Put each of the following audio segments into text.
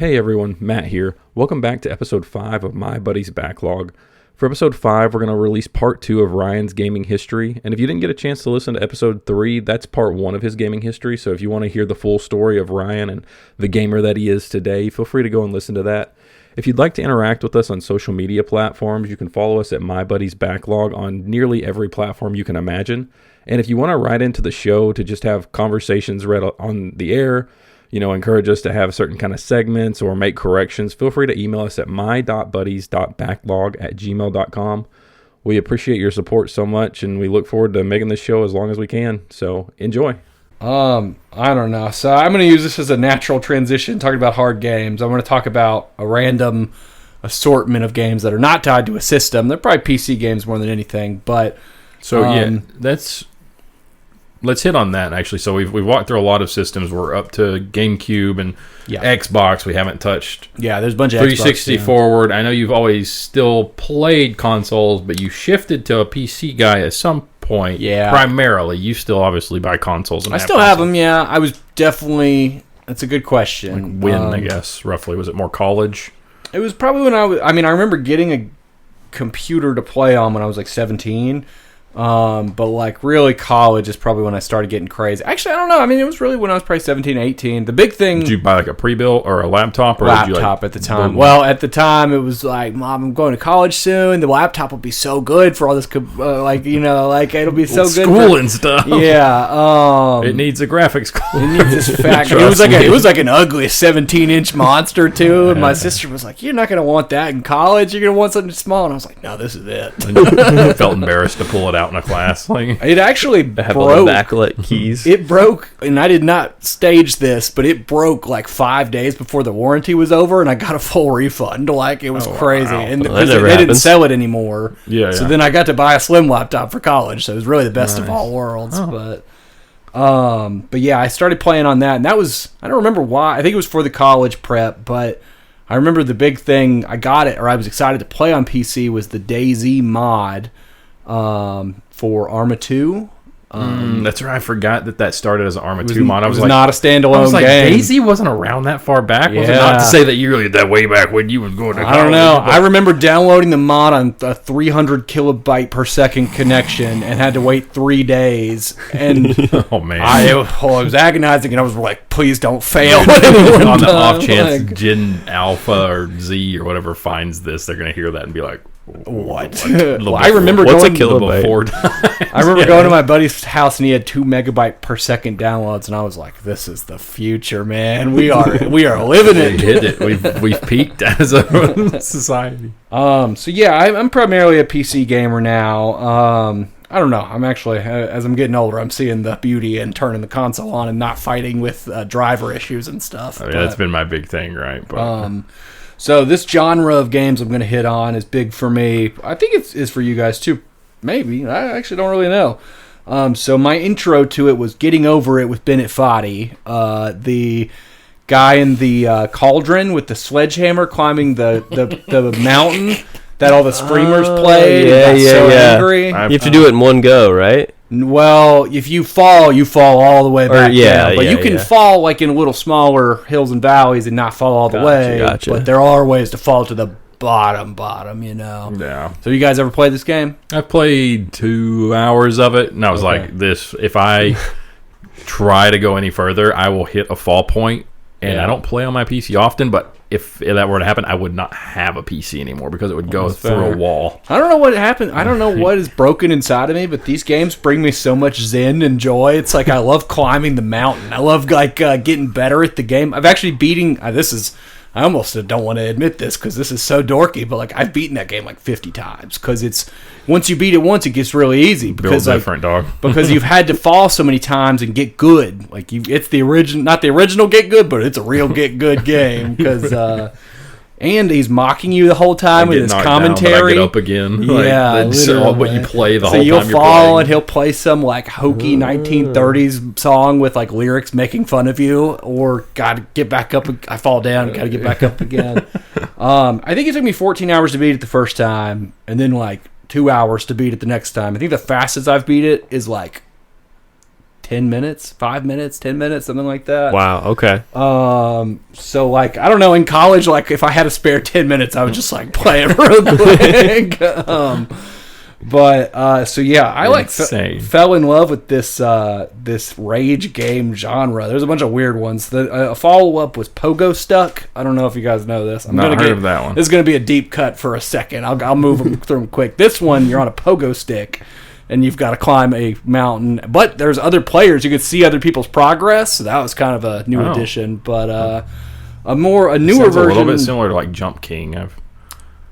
Hey everyone, Matt here. Welcome back to episode 5 of My Buddy's Backlog. For episode 5, we're going to release part 2 of Ryan's gaming history. And if you didn't get a chance to listen to episode 3, that's part 1 of his gaming history. So if you want to hear the full story of Ryan and the gamer that he is today, feel free to go and listen to that. If you'd like to interact with us on social media platforms, you can follow us at My Buddy's Backlog on nearly every platform you can imagine. And if you want to write into the show to just have conversations read on the air, encourage us to have certain kind of segments or make corrections, feel free to email us at my.buddies.backlog@gmail.com. We appreciate your support so much, and we look forward to making this show as long as we can. So enjoy. I don't know. So I'm going to use this as a natural transition, talking about hard games. I'm going to talk about a random assortment of games that are not tied to a system. They're probably PC games more than anything, but... Let's hit on that, actually. So we've walked through a lot of systems. We're up to GameCube and Xbox. We haven't touched there's a bunch of 360 Xbox, forward. I know you've always still played consoles, but you shifted to a PC guy at some point. Yeah. Primarily. You still obviously buy consoles. And I still have them, yeah. I was definitely... That's a good question. Like when, I guess, roughly? Was it more college? It was probably when I remember getting a computer to play on when I was like 17. But like really college is probably when I started getting crazy. Actually, I don't know. It was really when I was probably 17, 18. The big thing... Did you buy like a pre-built or a laptop? Or laptop at the time. Well, at the time it was like, Mom, I'm going to college soon. The laptop will be so good for all this, it'll be so good. School and stuff. Yeah. It needs a graphics card. It needs this fact. It was like an ugly 17-inch monster too. And my sister was like, "You're not going to want that in college. You're going to want something small." And I was like, "No, this is it." I felt embarrassed to pull it out in a class. It actually broke. All the backlit keys. It broke, and I did not stage this, but it broke like 5 days before the warranty was over, and I got a full refund. Like, it was crazy. Wow. And Well, they didn't sell it anymore. So then I got to buy a slim laptop for college, so it was really the best of all worlds. But yeah, I started playing on that, and that was, I don't remember why. I think it was for the college prep, but I remember the big thing I was excited to play on PC was the DayZ mod for Arma 2. That's right. I forgot that started as an Arma 2 mod. It was not a standalone game. DayZ wasn't around that far back. Was it not to say that you really did that way back when you was going to college? I don't know. I remember downloading the mod on a 300 kilobyte per second connection and had to wait 3 days. And oh man, I was agonizing, and I was like, "Please don't fail." On the off chance Gen Alpha or Z or whatever finds this, they're gonna hear that and be like, "What?" I remember What's going a kilobyte? before times. I remember going to my buddy's house, and he had 2 megabyte per second downloads, and I was like, "This is the future, man. We are living it." We hit it. We've peaked as a society. So yeah, I'm primarily a PC gamer now. I don't know. I'm actually, as I'm getting older, I'm seeing the beauty in turning the console on and not fighting with driver issues and stuff. That's been my big thing, right? But, so this genre of games I'm going to hit on is big for me. I think it is for you guys too. Maybe. I actually don't really know. So my intro to it was Getting Over It with Bennett Foddy. The guy in the cauldron with the sledgehammer climbing the mountain that all the streamers played. Yeah. Angry. You have to do it in one go, right? Well, if you fall all the way back down. But you can fall like in little smaller hills and valleys and not fall all the way. Gotcha. But there are ways to fall to the bottom, Yeah. So you guys ever played this game? I played 2 hours of it, and I was like, "This. If I try to go any further, I will hit a fall point." And I don't play on my PC often, but if that were to happen, I would not have a PC anymore because it would go through a wall. I don't know what happened. I don't know what is broken inside of me, but these games bring me so much zen and joy. It's like I love climbing the mountain. I love getting better at the game. I've actually beating. I almost don't want to admit this because this is so dorky, but like I've beaten that game like 50 times because it's once you beat it once, it gets really easy because different dog because you've had to fall so many times and get good. Like it's the original, not the original Get Good, but it's a real Get Good game because Andy's mocking you the whole time with his commentary. Down, but I get up again. Yeah, literally. What you play the whole time you'll you're fall playing. and he'll play some like hokey 1930s song with like lyrics making fun of you, or gotta get back up. I fall down, gotta get back up again. I think it took me 14 hours to beat it the first time, and then like 2 hours to beat it the next time. I think the fastest I've beat it is like 10 minutes, 5 minutes, 10 minutes, something like that. Wow. Okay. So like, I don't know, in college, like if I had a spare 10 minutes, I would just like play it real quick. So yeah, I like fell in love with this this rage game genre. There's a bunch of weird ones. A follow up was Pogo Stuck. I don't know if you guys know this. Not heard of that one. This is gonna be a deep cut for a second. I'll move them through them quick. This one, you're on a pogo stick, and you've got to climb a mountain. But there's other players. You could see other people's progress. So that was kind of a new addition. But a newer version. A little bit similar to like Jump King.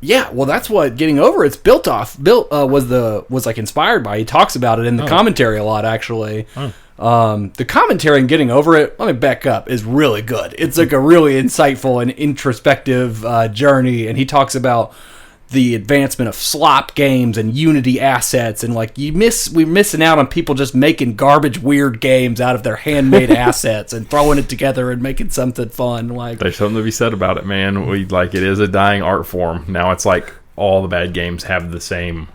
Yeah, well, that's what Getting Over It's built was like inspired by. He talks about it in the commentary a lot, actually. The commentary in Getting Over It, let me back up, is really good. It's like a really insightful and introspective journey, and he talks about the advancement of slop games and Unity assets, and like we're missing out on people just making garbage weird games out of their handmade assets and throwing it together and making something fun. Like, there's something to be said about it, man. It is a dying art form. Now it's like all the bad games have the same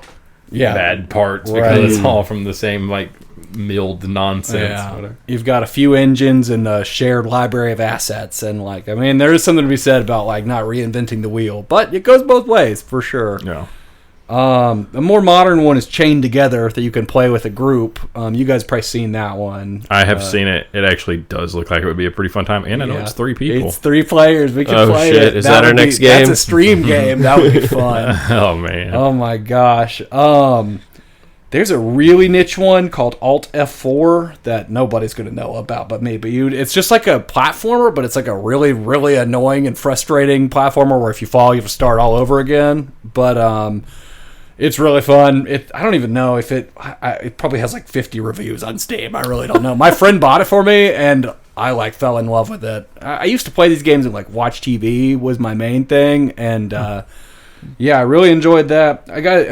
bad parts because it's all from the same like milled nonsense. Yeah. You've got a few engines and a shared library of assets, and like, I mean, there is something to be said about like not reinventing the wheel, but it goes both ways for sure. Yeah. A more modern one is Chained Together that you can play with a group. You guys probably seen that one. I have seen it. It actually does look like it would be a pretty fun time, and I know it's 3 people. It's 3 players. We can play shit. it. Is that our next game? That's a stream game. That would be fun. Oh man. Oh my gosh. There's a really niche one called Alt F4 that nobody's going to know about but me. But it's just like a platformer, but it's like a really, really annoying and frustrating platformer where if you fall, you have to start all over again. But it's really fun. I don't even know if it probably has like 50 reviews on Steam. I really don't know. My friend bought it for me, and I like fell in love with it. I used to play these games and like watch TV was my main thing, and yeah, I really enjoyed that. I got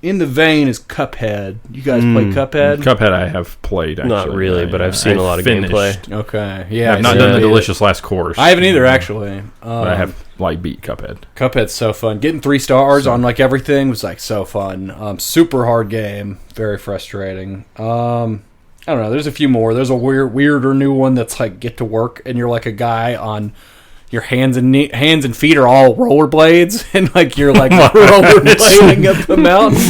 in the vein is Cuphead. You guys play Cuphead? Cuphead I have played, actually. Not really, but I've seen a lot of gameplay. Okay, yeah. I've not done the Delicious Last Course. I haven't either, actually. But I have like beat Cuphead. Cuphead's so fun. Getting 3 stars on like everything was like so fun. Super hard game. Very frustrating. I don't know. There's a few more. There's a weirder new one that's like Get to Work, and you're like a guy on your hands and feet are all rollerblades, and like you're like rollerblading up the mountain.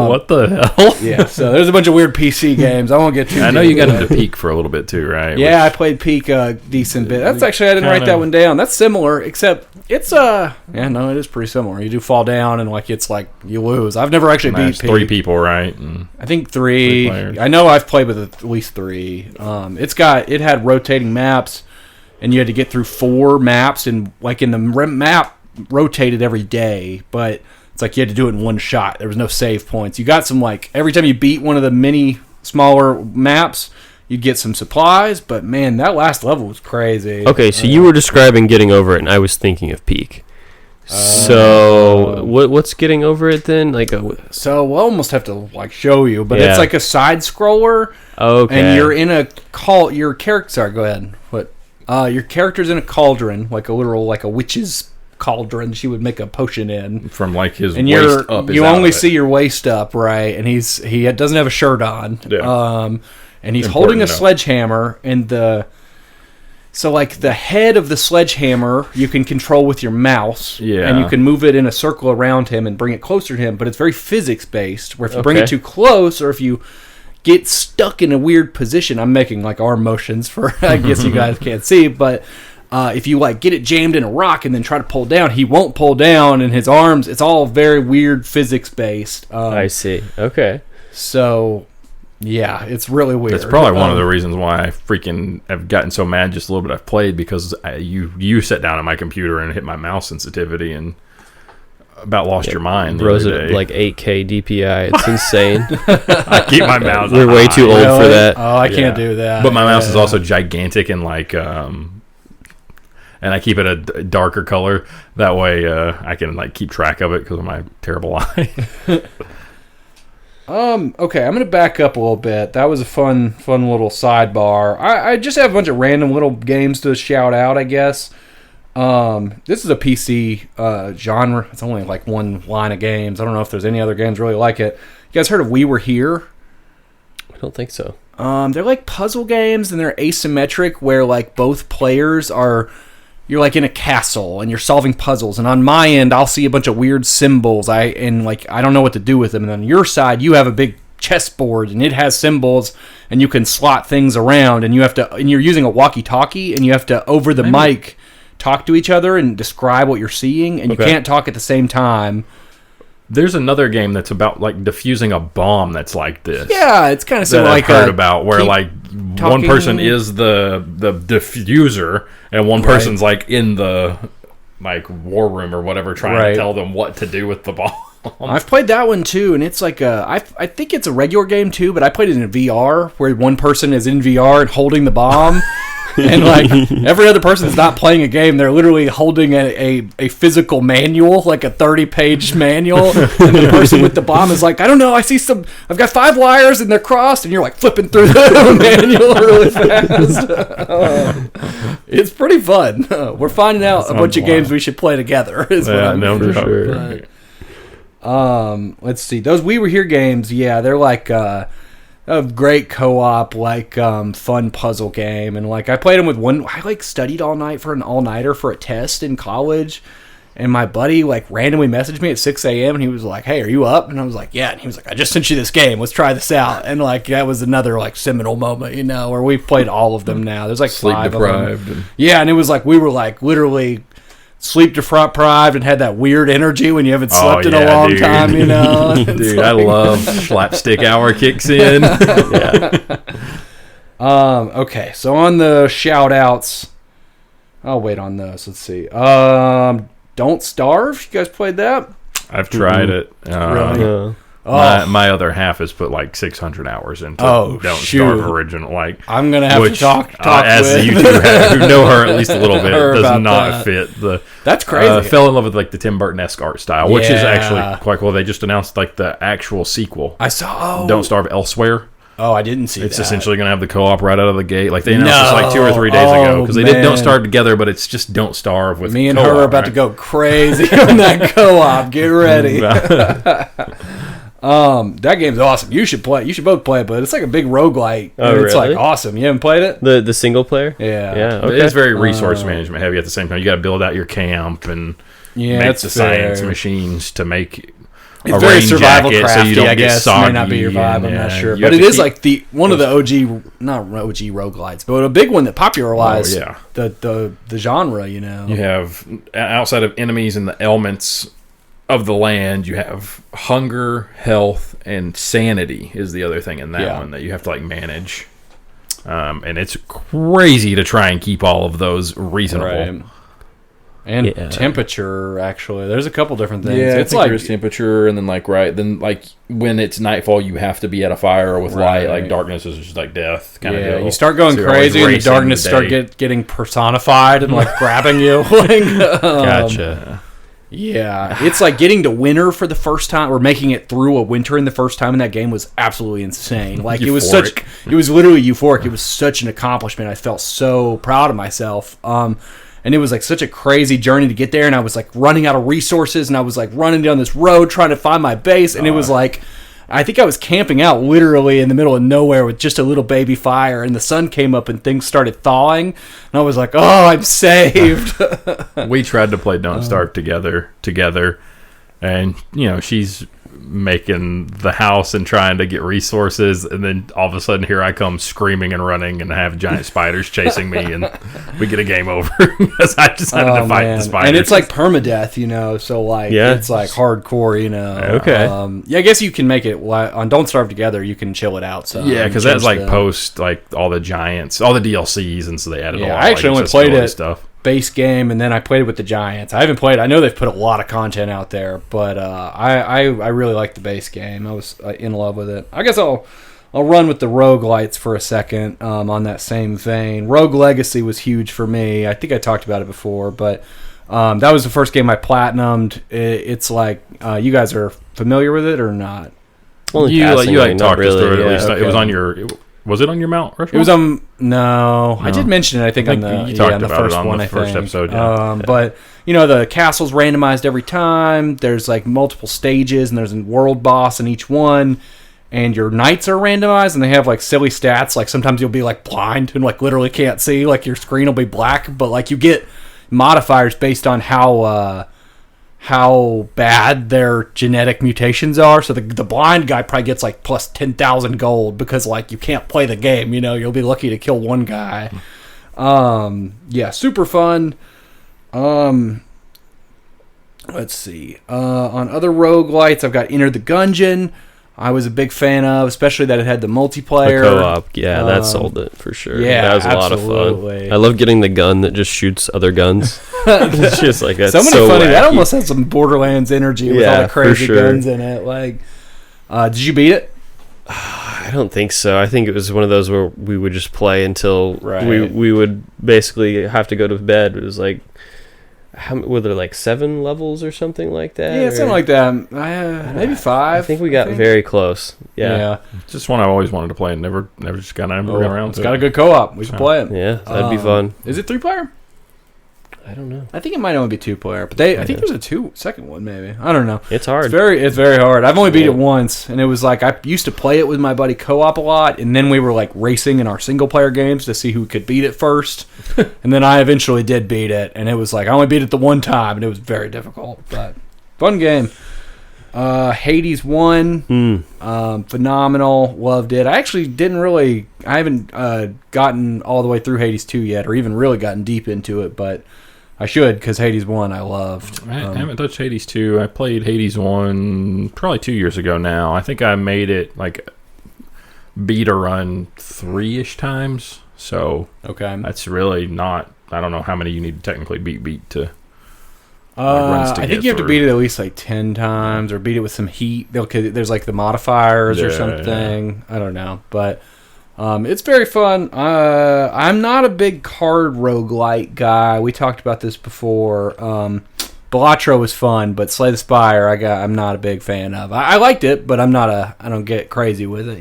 What the hell? Yeah, so there's a bunch of weird PC games. I won't get too. I know you got into Peak for a little bit too, right? Yeah, I played Peak a decent bit. That's actually, I didn't write that one down. That's similar, except it's it is pretty similar. You do fall down and like it's like you lose. I've never actually beat Peak. 3 people, right? I think 3. I know I've played with at least 3. It had rotating maps. And you had to get through 4 maps, and like in the map rotated every day, but it's like you had to do it in one shot. There was no save points. You got some like every time you beat one of the smaller maps, you'd get some supplies. But man, that last level was crazy. Okay, so you were describing Getting Over It, and I was thinking of Peak. So what's Getting Over It then? So we'll almost have to like show you, but it's like a side scroller. Okay, and you're in a your character. Sorry, go ahead. What? Your character's in a cauldron, like a witch's cauldron. She would make a potion in from like his waist up. You only see your waist up, right? And he doesn't have a shirt on. Yeah. And he's holding a sledgehammer, and the head of the sledgehammer you can control with your mouse. Yeah. And you can move it in a circle around him and bring it closer to him. But it's very physics based, where if you bring it too close, or if you get stuck in a weird position. I'm making like arm motions for I guess you guys can't see, but if you like get it jammed in a rock and then try to pull down, he won't pull down, and his arms, it's all very weird physics based. I see. Okay. So yeah, it's really weird. That's probably one of the reasons why I freaking have gotten so mad just a little bit I've played, because you sat down at my computer and hit my mouse sensitivity and about lost your mind. Rose at like 8K DPI. It's insane. I keep my mouse. We're way too old for that. Oh, I can't do that. But my mouse is also gigantic and like, and I keep it a darker color. That way, I can like keep track of it because of my terrible eye. Okay, I'm gonna back up a little bit. That was a fun little sidebar. I just have a bunch of random little games to shout out, I guess. This is a PC genre. It's only like one line of games. I don't know if there's any other games really like it. You guys heard of We Were Here? I don't think so. They're like puzzle games, and they're asymmetric, where like both players are. You're like in a castle, and you're solving puzzles. And on my end, I'll see a bunch of weird symbols. I don't know what to do with them. And on your side, you have a big chessboard, and it has symbols, and you can slot things around. And you're using a walkie-talkie, and you have to over the mic talk to each other and describe what you're seeing. And you can't talk at the same time. There's another game that's about like defusing a bomb that's like this. Yeah, it's kind of that like I've heard about where like one person is the diffuser and one person's like in the like war room or whatever trying to tell them what to do with the bomb. I've played that one too, and it's like I think it's a regular game too, but I played it in VR where one person is in VR and holding the bomb. And like every other person is not playing a game, they're literally holding a physical manual, like a 30-page manual, and the person with the bomb is like, I don't know, I've got 5 wires and they're crossed, and you're like flipping through the manual really fast. It's pretty fun. We're finding out a bunch of games we should play together. Is what I'm for sure. Let's see, those We Were Here games, they're like a great co-op, like fun puzzle game. And like I played them with I like studied all night for an all-nighter for a test in college, and my buddy like randomly messaged me at 6 a.m. and he was like, hey, are you up? And I was like, yeah. And he was like, I just sent you this game, let's try this out. And like that was another like seminal moment, where we've played all of them now. There's like sleep 5 deprived of them. And it was like we were like literally sleep deprived and had that weird energy when you haven't slept in a long time, Dude, like, I love slapstick hour kicks in. Okay, so on the shout outs, I'll wait on those. Let's see. Don't Starve. You guys played that? I've tried it. Really? My other half has put like 600 hours into Don't Starve original. Like I'm gonna have to talk as with you two who know her at least a little bit, does not fit the. That's crazy. Fell in love with like the Tim Burton-esque art style, which is actually quite cool. They just announced like the actual sequel. I saw. Don't Starve Elsewhere. Oh, I didn't see It's that. essentially going to have the co-op right out of the gate. Like they announced this like 2 or 3 days ago because they did Don't Starve together, but it's just Don't Starve with me and co-op, her are about to go crazy on that co-op. Get ready. That game's awesome. You should play. You should both play it, but it's like a big roguelite. Oh, it's like awesome. You haven't played it? The single player? Yeah. Okay. It is very resource management heavy at the same time. You got to build out your camp and make the science machines to make. It's very survival jacket, crafty, so you don't I guess. Get May not be your vibe, I'm not sure. But it is like one of the not OG roguelites, but a big one that popularized the genre, You have, outside of enemies and the elements of the land, you have hunger, health, and sanity is the other thing in that one that you have to like manage. And it's crazy to try and keep all of those reasonable. Right. And temperature, actually. There's a couple different things. Yeah, it's like there's temperature, and then like when it's nightfall, you have to be at a fire with light. Like darkness is just like death. Kind of deal. You start going crazy, and the darkness start getting personified and like grabbing you. Gotcha. Yeah, it's like getting to winter for the first time, or making it through a winter in the first time in that game was absolutely insane. Like it was literally euphoric. It was such an accomplishment. I felt so proud of myself. And it was like such a crazy journey to get there, and I was like running out of resources, and I was like running down this road trying to find my base, and it was like, I think I was camping out literally in the middle of nowhere with just a little baby fire, and the sun came up and things started thawing, and I was like, oh, I'm saved. We tried to play Don't Starve together, and she's making the house and trying to get resources, and then all of a sudden here I come screaming and running and have giant spiders chasing me, and we get a game over because I decided to fight the spiders. And it's like permadeath, so like it's like hardcore, Okay. I guess you can make it on Don't Starve Together. You can chill it out. So because that's like post like all the giants, all the DLCs, and so they added a lot. I actually only played it stuff. Base game, and then I played it with the Giants. I haven't played. I know they've put a lot of content out there, but I really like the base game. I was in love with it. I guess I'll run with the roguelites for a second. On that same vein, Rogue Legacy was huge for me. I think I talked about it before, but that was the first game I platinumed. It's like you guys are familiar with it or not? Well, you talked us through it at least. Okay. It was on your. Was it on your Mount Rushmore? It was no. I did mention it. I think on the you talked on the about first it on one. the first episode. Yeah. But the castle's randomized every time. There's like multiple stages, and there's a world boss in each one. and your knights are randomized, and they have like silly stats. Like sometimes you'll be like blind and like literally can't see. Like your screen will be black, but like you get modifiers based on how bad their genetic mutations are. So the blind guy probably gets like plus 10,000 gold because like you can't play the game. You'll be lucky to kill one guy. Yeah, super fun. Let's see. On other roguelites, I've got Enter the Gungeon. I was a big fan of, especially that it had the multiplayer. The co-op, yeah, that sold it for sure. Yeah, that was a lot of fun. I love getting the gun that just shoots other guns. It's just like, that's so funny. wacky. That almost has some Borderlands energy with all the crazy guns in it. Like, did you beat it? I don't think so. I think it was one of those where we would just play until we would basically have to go to bed. It was like, were there like 7 levels or something like that? Yeah, something like that. Maybe 5. I think we got very close. Yeah. It's just one I always wanted to play and never just got around it's to. got a good co-op. We should play it. Yeah, that'd be fun. Is it 3-player? I don't know. I think it might only be 2-player, but I think there's a second one maybe. I don't know. It's hard. It's very hard. I've only beat it once, and it was like I used to play it with my buddy co-op a lot, and then we were like racing in our single player games to see who could beat it first. And then I eventually did beat it, and it was like I only beat it the one time, and it was very difficult, but fun game. Hades 1, phenomenal, loved it. I actually I haven't gotten all the way through Hades 2 yet, or even really gotten deep into it, but I should, because Hades 1 I loved. I haven't touched Hades 2. I played Hades 1 probably 2 years ago now. I think I made it like beat a run 3-ish times, so that's really not, I don't know how many you need to technically beat to I think you have to beat it at least like 10 times or beat it with some heat. There's like the modifiers or something. Yeah. I don't know. But it's very fun. I'm not a big card roguelite guy. We talked about this before. Balatro was fun, but Slay the Spire I'm not a big fan of. I liked it, but I don't get crazy with it,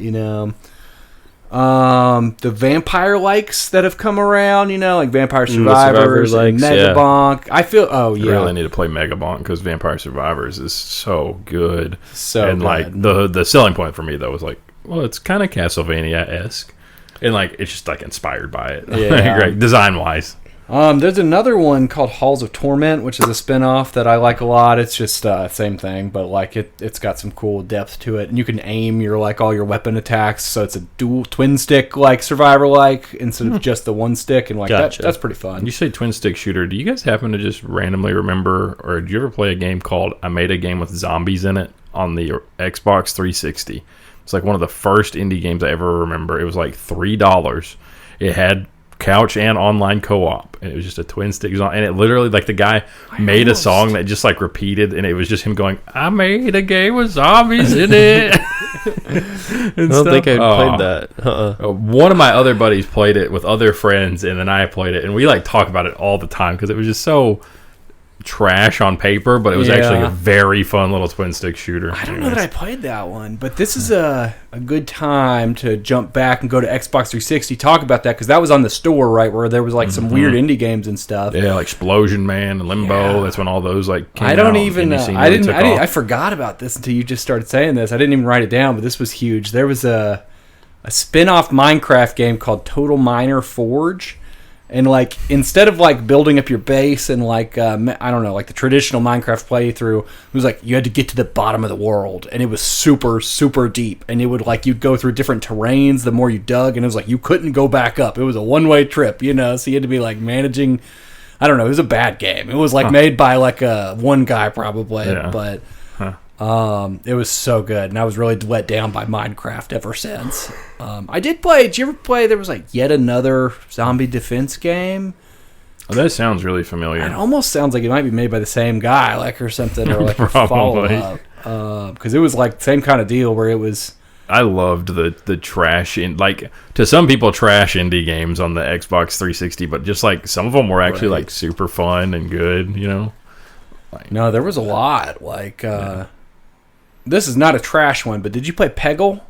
The vampire likes that have come around, like Vampire Survivors, and Megabonk. Yeah. I feel, I really need to play Megabonk because Vampire Survivors is so good. And good. Like the selling point for me though was like, well, it's kind of Castlevania-esque, and like it's just like inspired by it. Yeah, great design wise. There's another one called Halls of Torment, which is a spin-off that I like a lot. It's just same thing, but like it's got some cool depth to it, and you can aim all your weapon attacks, so it's a dual twin stick like Survivor like instead of just the one stick, and like that's pretty fun. You say twin stick shooter? Do you guys happen to just randomly remember, or did you ever play a game called I Made a Game with Zombies in It on the Xbox 360? It's like one of the first indie games I ever remember. It was like $3. It had couch and online co-op, and it was just a twin stick zone, and it literally like the guy made a song that just like repeated, and it was just him going, I made a game with zombies in it. I don't think I played that. One of my other buddies played it with other friends, and then I played it, and we like talk about it all the time because it was just so trash on paper, but it was actually a very fun little twin stick shooter. I don't know that I played that one, but this is a good time to jump back and go to Xbox 360, talk about that, because that was on the store, right, where there was like some weird indie games and stuff. Yeah, like Explosion Man and Limbo. That's when all those like came I out. I forgot about this until you just started saying this. I didn't even write it down, but this was huge. There was a spin-off Minecraft game called Total Miner Forge. And like instead of like building up your base and like I don't know, like the traditional Minecraft playthrough, it was like you had to get to the bottom of the world, and it was super super deep, and it would like you'd go through different terrains the more you dug, and it was like you couldn't go back up. It was a one-way trip, so you had to be like managing. I don't know, it was a bad game. It was like made by like one guy probably, but it was so good, and I was really let down by Minecraft ever since. I did play. Did you ever play? There was like yet another zombie defense game. Oh, that sounds really familiar. It almost sounds like it might be made by the same guy, like or something, or like a follow up. Because it was like same kind of deal where it was. I loved the trash to some people trash indie games on the Xbox 360, but just like some of them were actually like super fun and good. No, there was a lot like. This is not a trash one, but did you play Peggle?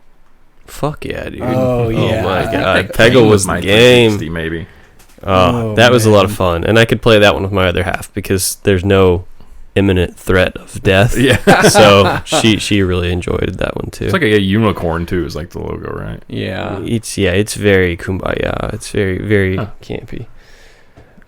Fuck yeah, dude. Oh, yeah. Oh, my God. Peggle was the game. Maybe. That was a lot of fun. And I could play that one with my other half because there's no imminent threat of death. Yeah. So she really enjoyed that one too. It's like a unicorn too. Is like the logo, right? Yeah. It's very kumbaya. It's very very campy.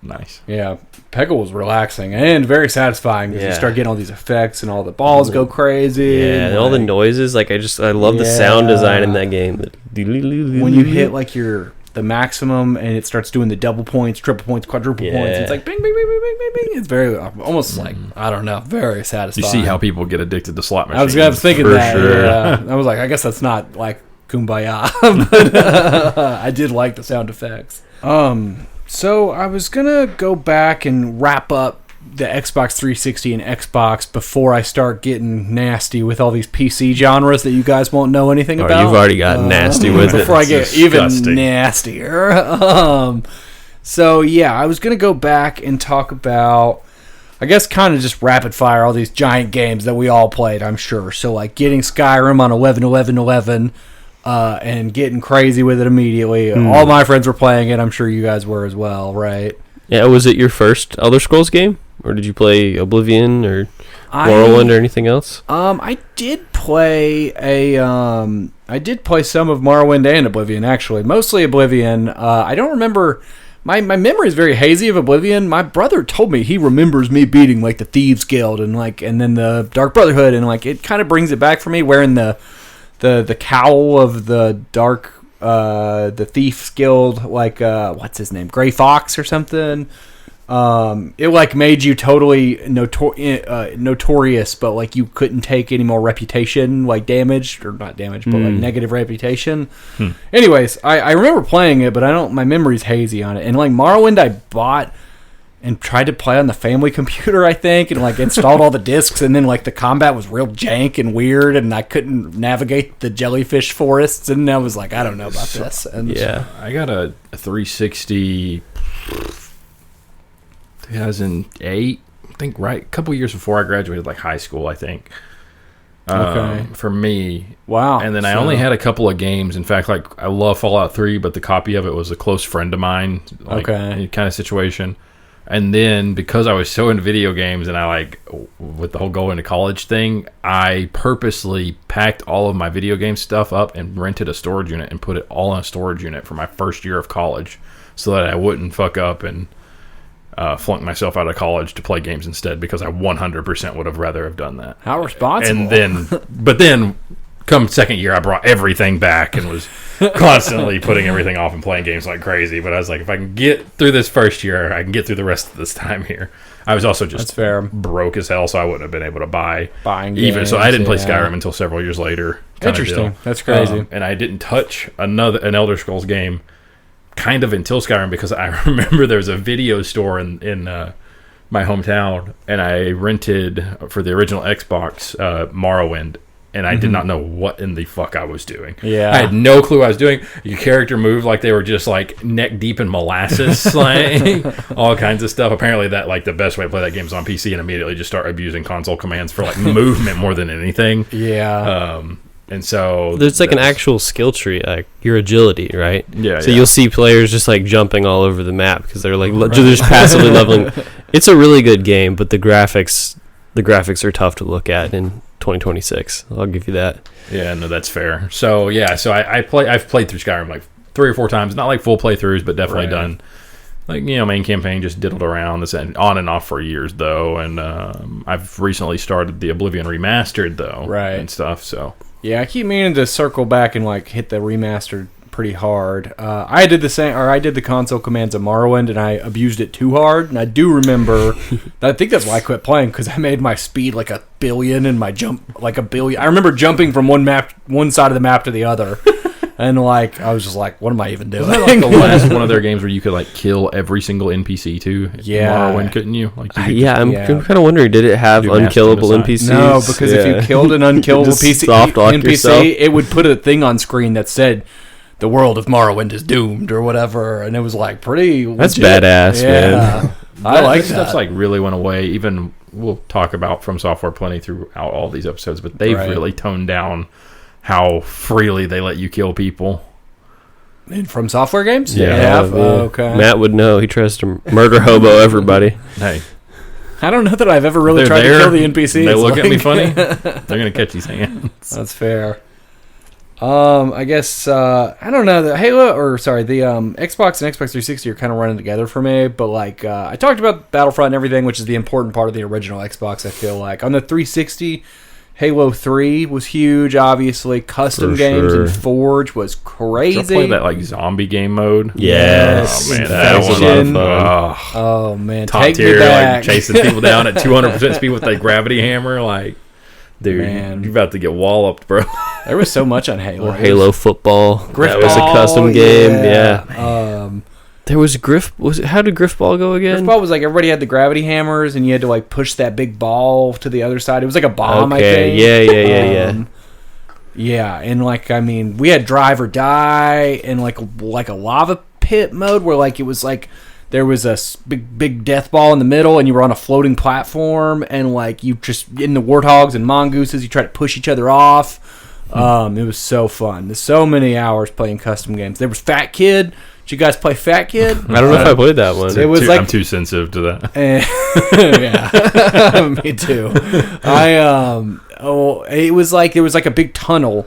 Nice. Yeah. Peggle was relaxing and very satisfying because you start getting all these effects and all the balls go crazy. Yeah, and all the noises. Like I love the sound design in that game. When you hit like the maximum and it starts doing the double points, triple points, quadruple points. It's like bing, bing, bing, bing, bing, bing, bing. It's very almost like, I don't know, very satisfying. You see how people get addicted to slot machines. I was thinking that. Sure. Yeah. I was like, I guess that's not like kumbaya, but I did like the sound effects. So I was gonna go back and wrap up the Xbox 360 and Xbox before I start getting nasty with all these PC genres that you guys won't know anything about. You've already gotten nasty with it. Before I get even nastier. So yeah, I was going to go back and talk about, I guess, kind of just rapid fire all these giant games that we all played, I'm sure. So like getting Skyrim on 11/11/11 and getting crazy with it immediately. All my friends were playing it. I'm sure you guys were as well, right? Yeah, was it your first Elder Scrolls game? Or did you play Oblivion or Morrowind or anything else? I did play some of Morrowind and Oblivion, actually. Mostly Oblivion. I don't remember. My memory is very hazy of Oblivion. My brother told me he remembers me beating like the Thieves Guild and then the Dark Brotherhood, and like it kind of brings it back for me, wearing the cowl of the the Thieves Guild, like what's his name, Gray Fox or something. It like made you totally notorious, but like you couldn't take any more reputation, like damage, or not damage, but like negative reputation. Anyways, I remember playing it, but my memory's hazy on it. And like Morrowind, I bought and tried to play on the family computer, I think, and like installed all the discs, and then like the combat was real jank and weird, and I couldn't navigate the jellyfish forests, and I was like, I don't know about this. And I got a 360 2008, I think, right a couple years before I graduated like high school, I think. For me. Wow. And then I only had a couple of games. In fact, like I love Fallout 3, but the copy of it was a close friend of mine, like kind of situation. And then because I was so into video games and I like with the whole going to college thing, I purposely packed all of my video game stuff up and rented a storage unit and put it all in a storage unit for my first year of college so that I wouldn't fuck up and flunk myself out of college to play games instead, because I 100% would have rather have done that. How responsible. And then come second year, I brought everything back and was constantly putting everything off and playing games like crazy. But I was like, if I can get through this first year, I can get through the rest of this time here. I was also just broke as hell, so I wouldn't have been able to buy buying even games, so I didn't play Skyrim until several years later. Interesting. That's crazy. And I didn't touch an Elder Scrolls game kind of until Skyrim, because I remember there was a video store in my hometown, and I rented for the original Xbox Morrowind, and I did not know what in the fuck I was doing. Yeah, I had no clue what I was doing. Your character moved like they were just like neck deep in molasses, slang, all kinds of stuff. Apparently, that like the best way to play that game is on PC and immediately just start abusing console commands for like movement more than anything. Yeah. And so there's like an actual skill tree, like your agility, right? Yeah. So you'll see players just like jumping all over the map because they're like they're just passively leveling. It's a really good game, but the graphics are tough to look at in 2026. I'll give you that. Yeah, no, that's fair. So yeah, so I've played through Skyrim like 3 or 4 times, not like full playthroughs, but definitely done like, main campaign, just diddled around this and on and off for years though. And I've recently started the Oblivion remastered though, and stuff. So yeah, I keep meaning to circle back and like hit the remastered pretty hard. I did the same, or I did the console commands of Morrowind, and I abused it too hard. And I do remember, I think that's why I quit playing, because I made my speed like 1 billion and my jump like 1 billion. I remember jumping from one side of the map to the other, and like I was just like, what am I even doing? Wasn't that like the last one of their games where you could like kill every single NPC too? Yeah, Morrowind, couldn't you? Like, I'm kind of wondering, did it have unkillable NPCs? No, because if you killed an unkillable NPC, it would put a thing on screen that said, "The world of Morrowind is doomed," or whatever, and it was like pretty. That's badass, man. I like that. Stuff's like really went away. Even we'll talk about FromSoftware plenty throughout all these episodes, but they've really toned down how freely they let you kill people. In FromSoftware games? Yeah. Okay. Matt would know. He tries to murder hobo everybody. Hey. I don't know that I've ever really tried to kill the NPCs. They look at me funny. They're going to catch these hands. That's fair. I guess, I don't know, the Xbox and Xbox 360 are kind of running together for me, but like, I talked about Battlefront and everything, which is the important part of the original Xbox, I feel like. On the 360, Halo 3 was huge, obviously. Custom games and Forge was crazy. Did I play that like zombie game mode? Yes. Oh man, that was a lot of fun. Oh man, top tier, like chasing people down at 200% speed with that gravity hammer, like. Dude, you're about to get walloped, bro. There was so much on Halo. Or Halo Football. Griff that was a custom game. Yeah. There was how did Griff Ball go again? Griff Ball was like everybody had the gravity hammers and you had to like push that big ball to the other side. It was like a bomb, I think. Yeah. Yeah, and like we had drive or die and like a lava pit mode where like it was like there was a big death ball in the middle, and you were on a floating platform, and like you just in the warthogs and mongooses, you try to push each other off. It was so fun. There's so many hours playing custom games. There was Fat Kid. Did you guys play Fat Kid? I don't know if I played that one. It was I'm too sensitive to that. Yeah, me too. It was like there was like a big tunnel.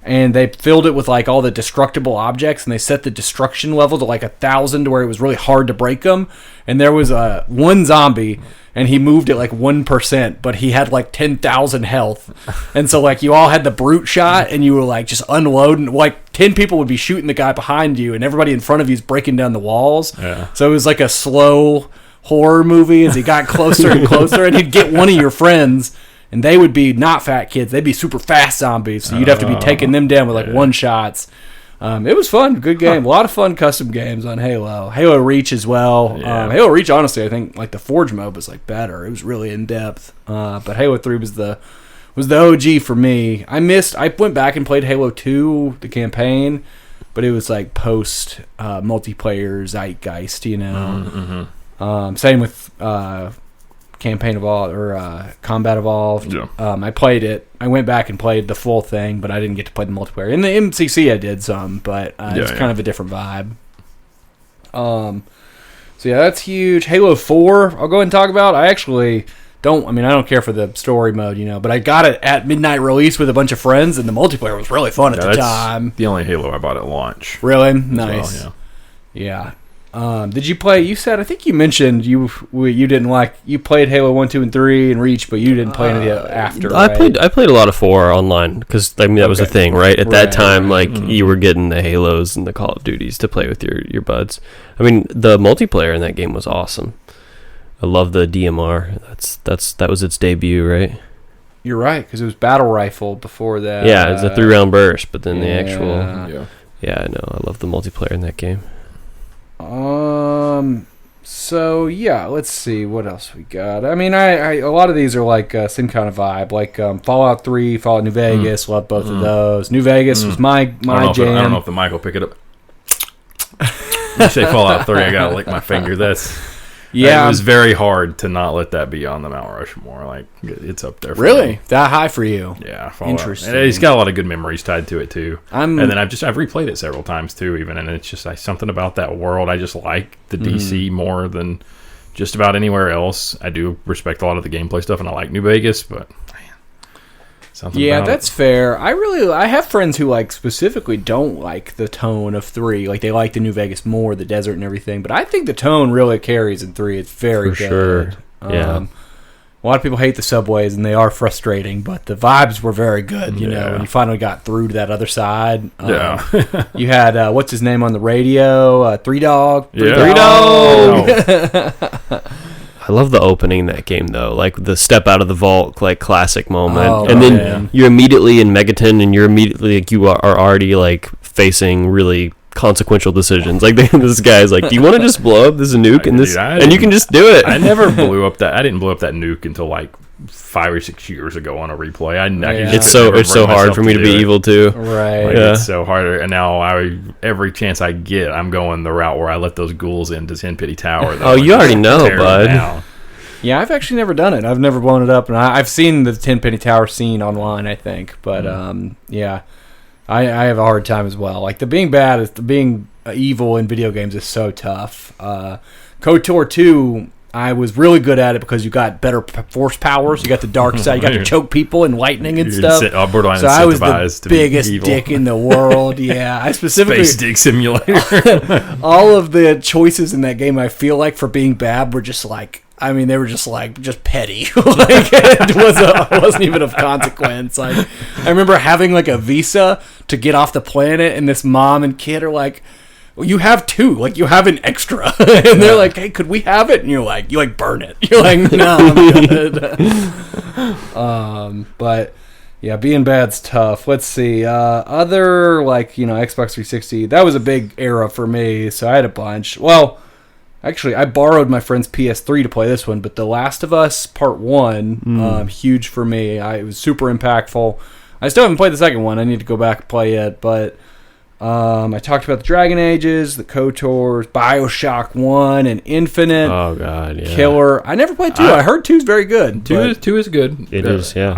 And they filled it with like all the destructible objects, and they set the destruction level to like 1,000 to where it was really hard to break them. And there was one zombie, and he moved at like 1%, but he had like 10,000 health. And so like you all had the brute shot, and you were like just unloading. Like 10 people would be shooting the guy behind you, and everybody in front of you is breaking down the walls. Yeah. So it was like a slow horror movie as he got closer and closer, and he'd get one of your friends. And they would be not fat kids. They'd be super fast zombies. So you'd have to be taking them down with like one-shots. It was fun. Good game. A lot of fun custom games on Halo. Halo Reach as well. Yeah. Halo Reach, honestly, I think like the Forge mode was like better. It was really in-depth. But Halo 3 was the OG for me. I went back and played Halo 2, the campaign. But it was like post multiplayer zeitgeist, you know. Mm-hmm. Same with... Campaign Evolved or Combat Evolved. Yeah. I played it. I went back and played the full thing, but I didn't get to play the multiplayer. In the MCC, I did some, but it's kind of a different vibe. So yeah, that's huge. Halo 4, I'll go ahead and talk about. I actually don't. I mean, I don't care for the story mode, you know, but I got it at midnight release with a bunch of friends, and the multiplayer was really fun at the time. The only Halo I bought at launch. Really nice. Well, yeah. Did you play? You said I think you mentioned you didn't like. You played Halo 1, 2, and 3 and Reach, but you didn't play any after. I played a lot of 4 online because that was the thing, right? At that time, like you were getting the Halos and the Call of Duties to play with your buds. I mean, the multiplayer in that game was awesome. I love the DMR. That was its debut, right? You're right, because it was battle rifle before that. Yeah, it was a 3-round burst, but then the actual. Yeah, I know. I love the multiplayer in that game. So yeah, let's see what else we got. I mean, I a lot of these are like same kind of vibe, like Fallout 3, Fallout New Vegas. Love both of those. New Vegas was my jam. I don't know if the mic will pick it up. You say Fallout 3, I gotta lick my finger. It was very hard to not let that be on the Mount Rushmore. Like, it's up there for me. That high for you? Yeah, Fallout. Interesting. And it's got a lot of good memories tied to it too. And then I've replayed it several times too, even, and it's just something about that world. I just like the DC more than just about anywhere else. I do respect a lot of the gameplay stuff, and I like New Vegas, but that's fair. I have friends who like specifically don't like the tone of 3. Like they like the New Vegas more, the desert and everything. But I think the tone really carries in 3. It's very good. Sure. Yeah. A lot of people hate the subways, and they are frustrating, but the vibes were very good. You know, when you finally got through to that other side. You had what's his name on the radio? Three Dog. Three Dog. I love the opening in that game, though. Like the step out of the vault, like classic moment, and then you're immediately in Megaton, and you're immediately like you are already like facing really consequential decisions. Like this guy's like, "Do you want to just blow up this nuke and you can just do it." I never blew up that. I didn't blow up that nuke until like 5 or 6 years ago on a replay. It's so hard for me to be evil too. Right. Like, it's so hard. And now every chance I get, I'm going the route where I let those ghouls into Ten Pity Tower. Oh, you already know, bud. Yeah, I've actually never done it. I've never blown it up, and I've seen the Ten Penny Tower scene online, I think. But I have a hard time as well. Like being evil in video games is so tough. KOTOR 2. I was really good at it because you got better force powers. You got the dark side. You got to choke people and lightning and stuff. Borderline so I was incentivized the to be biggest evil. dick in the world. Yeah, I specifically Space Dick Simulator. all of the choices in that game, I feel like for being bad were just like, I mean, they were just like petty. Like it wasn't even of consequence. Like I remember having like a visa to get off the planet, and this mom and kid are like, well, you have two, like you have an extra, and they're like, "Hey, could we have it?" And you like burn it. You're like, "No, I'm good." But yeah, being bad's tough. Let's see, other like Xbox 360. That was a big era for me, so I had a bunch. Well, actually, I borrowed my friend's PS3 to play this one, but The Last of Us Part 1, huge for me. It was super impactful. I still haven't played the second one. I need to go back and play it, but. I talked about the Dragon Ages, the KOTORs, BioShock 1, and Infinite. Oh, God, yeah. Killer. I never played 2. I heard 2's very good. 2 is good. It is, yeah.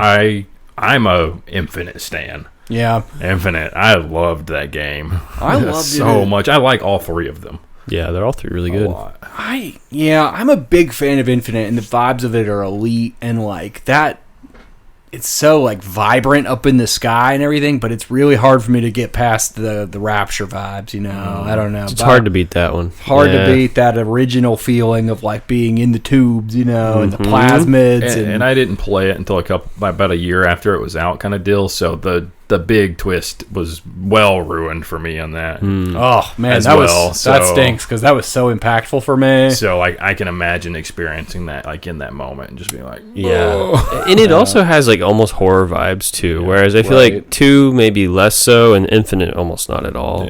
I'm a Infinite stan. Yeah. Infinite. I loved that game. I loved so it. much. I like all 3 of them. Yeah, they're all 3 really good. I'm a big fan of Infinite, and the vibes of it are elite, and like that. It's so like vibrant up in the sky and everything, but it's really hard for me to get past the Rapture vibes. I don't know. It's hard to beat that one. Hard to beat that original feeling of like being in the tubes, and the plasmids. And I didn't play it until about a year after it was out, kind of deal. So the big twist was well ruined for me on that. Oh man, that stinks because that was so impactful for me. So like I can imagine experiencing that like in that moment and just being like, and it also has like almost horror vibes too. Whereas I feel like 2 maybe less so, and Infinite almost not at all.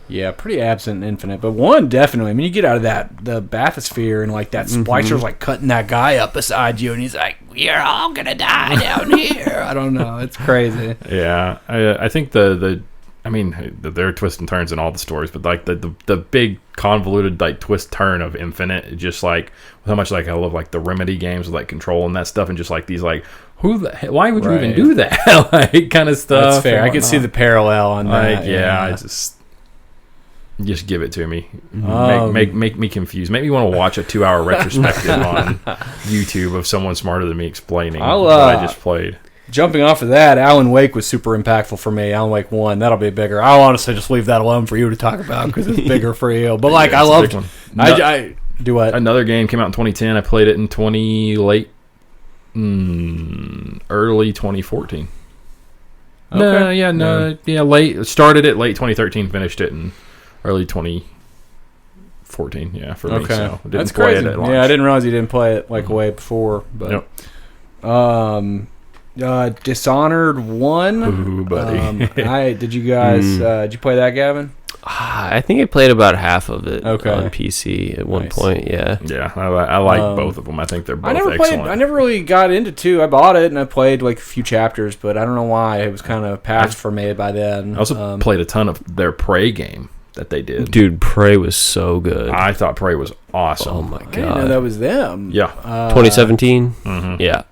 Yeah, pretty absent in Infinite, but 1 definitely. I mean, you get out of the bathysphere and like that splicer's like cutting that guy up beside you, and he's like, "We're all gonna die down here." I don't know, it's crazy. Yeah, I think I mean, there are twists and turns in all the stories, but like the big convoluted like twist turn of Infinite, just like how much like I love like the Remedy games with like Control and that stuff, and just like these like why would you even do that like kind of stuff. That's fair. I can see the parallel on that. I just give it to me. Make me confused. Make me want to watch a 2-hour retrospective on YouTube of someone smarter than me explaining what I just played. Jumping off of that, Alan Wake was super impactful for me. Alan Wake 1, that'll be bigger. I'll honestly just leave that alone for you to talk about because it's bigger for you. But like, I loved. I do what? Another game came out in 2010. I played it in early 2014. Okay. Late. Started it late 2013. Finished it in early 2014. Yeah, for me. So didn't that's play crazy. it at launch. Yeah, I didn't realize you didn't play it like way before. But Dishonored 1. Ooh, buddy. Did you guys? Did you play that, Gavin? I think I played about half of it on PC at one Nice. point. Yeah. Yeah, I like both of them. I think they're both excellent. I never really got into 2. I bought it and I played like a few chapters, but I don't know why it was kind of past for me by then. I also played a ton of their Prey game that they did. Dude, Prey was so good. I thought Prey was awesome. Oh my god. I didn't know that was them. Yeah. 2017? Mm-hmm. Yeah.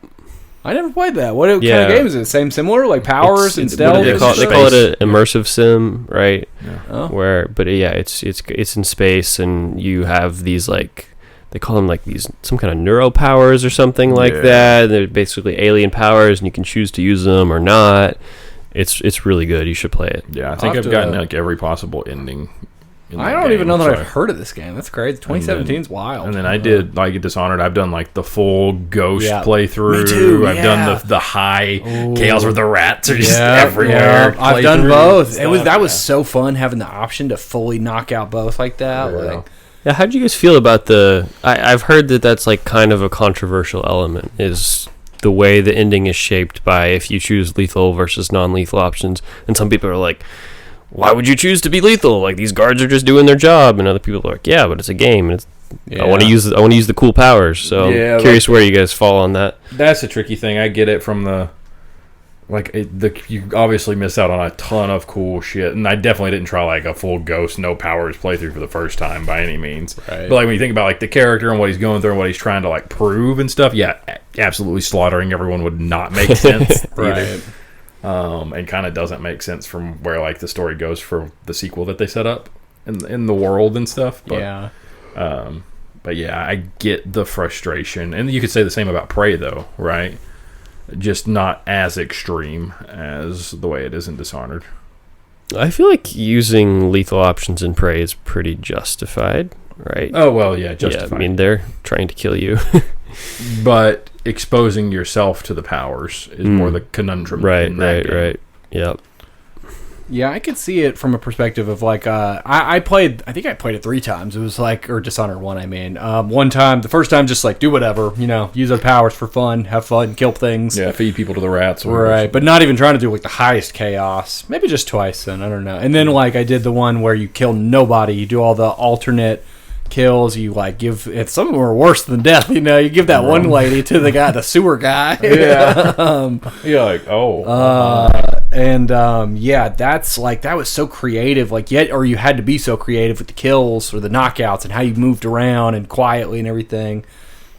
I never played that. What kind of game is it? Same similar, like powers and It's- stealth? They call it an immersive sim, right? Yeah. Oh. But yeah, it's in space, and you have these like, they call them like these some kind of neuro powers or something like that. They're basically alien powers, and you can choose to use them or not. It's really good. You should play it. Yeah, I think I've gotten like every possible ending. I don't even know that I've heard of this game. That's crazy. 2017's wild. And then I did like Dishonored. I've done like the full Ghost playthrough. Me too, I've done the high chaos where the rats are just Yeah, everywhere. I've done both. That was so fun having the option to fully knock out both like that. Yeah. Like, Yeah, how do you guys feel about I've heard that that's like kind of a controversial element, is the way the ending is shaped by if you choose lethal versus non-lethal options. And some people are like, why would you choose to be lethal? Like, these guards are just doing their job. And other people are like, yeah, but it's a game, and I want to use the cool powers. So I'm curious where you guys fall on that. That's a tricky thing. I get it from you obviously miss out on a ton of cool shit, and I definitely didn't try like a full Ghost no powers playthrough for the first time by any means. Right. But like when you think about like the character and what he's going through and what he's trying to like prove and stuff, yeah, absolutely slaughtering everyone would not make sense either. And kind of doesn't make sense from where like the story goes for the sequel that they set up in the world and stuff. But, But yeah, I get the frustration. And you could say the same about Prey, though, right? Just not as extreme as the way it is in Dishonored. I feel like using lethal options in Prey is pretty justified, right? Oh, well, yeah, justified. Yeah, I mean, they're trying to kill you. But exposing yourself to the powers is more the conundrum. Right. Yep. Yeah, I could see it from a perspective of like I think I played it 3 times. It was like, or Dishonored 1, I mean. One time, the first time, just like do whatever, use our powers for fun, have fun, kill things. Yeah, feed people to the rats. Right, but not even trying to do like the highest chaos. Maybe just twice then, I don't know. And then like I did the one where you kill nobody, you do all the alternate kills, you like give it. Some of them are worse than death, you give that one lady to the sewer guy. Yeah. You're like, that's like, that was so creative, like, or you had to be so creative with the kills or the knockouts and how you moved around and quietly and everything.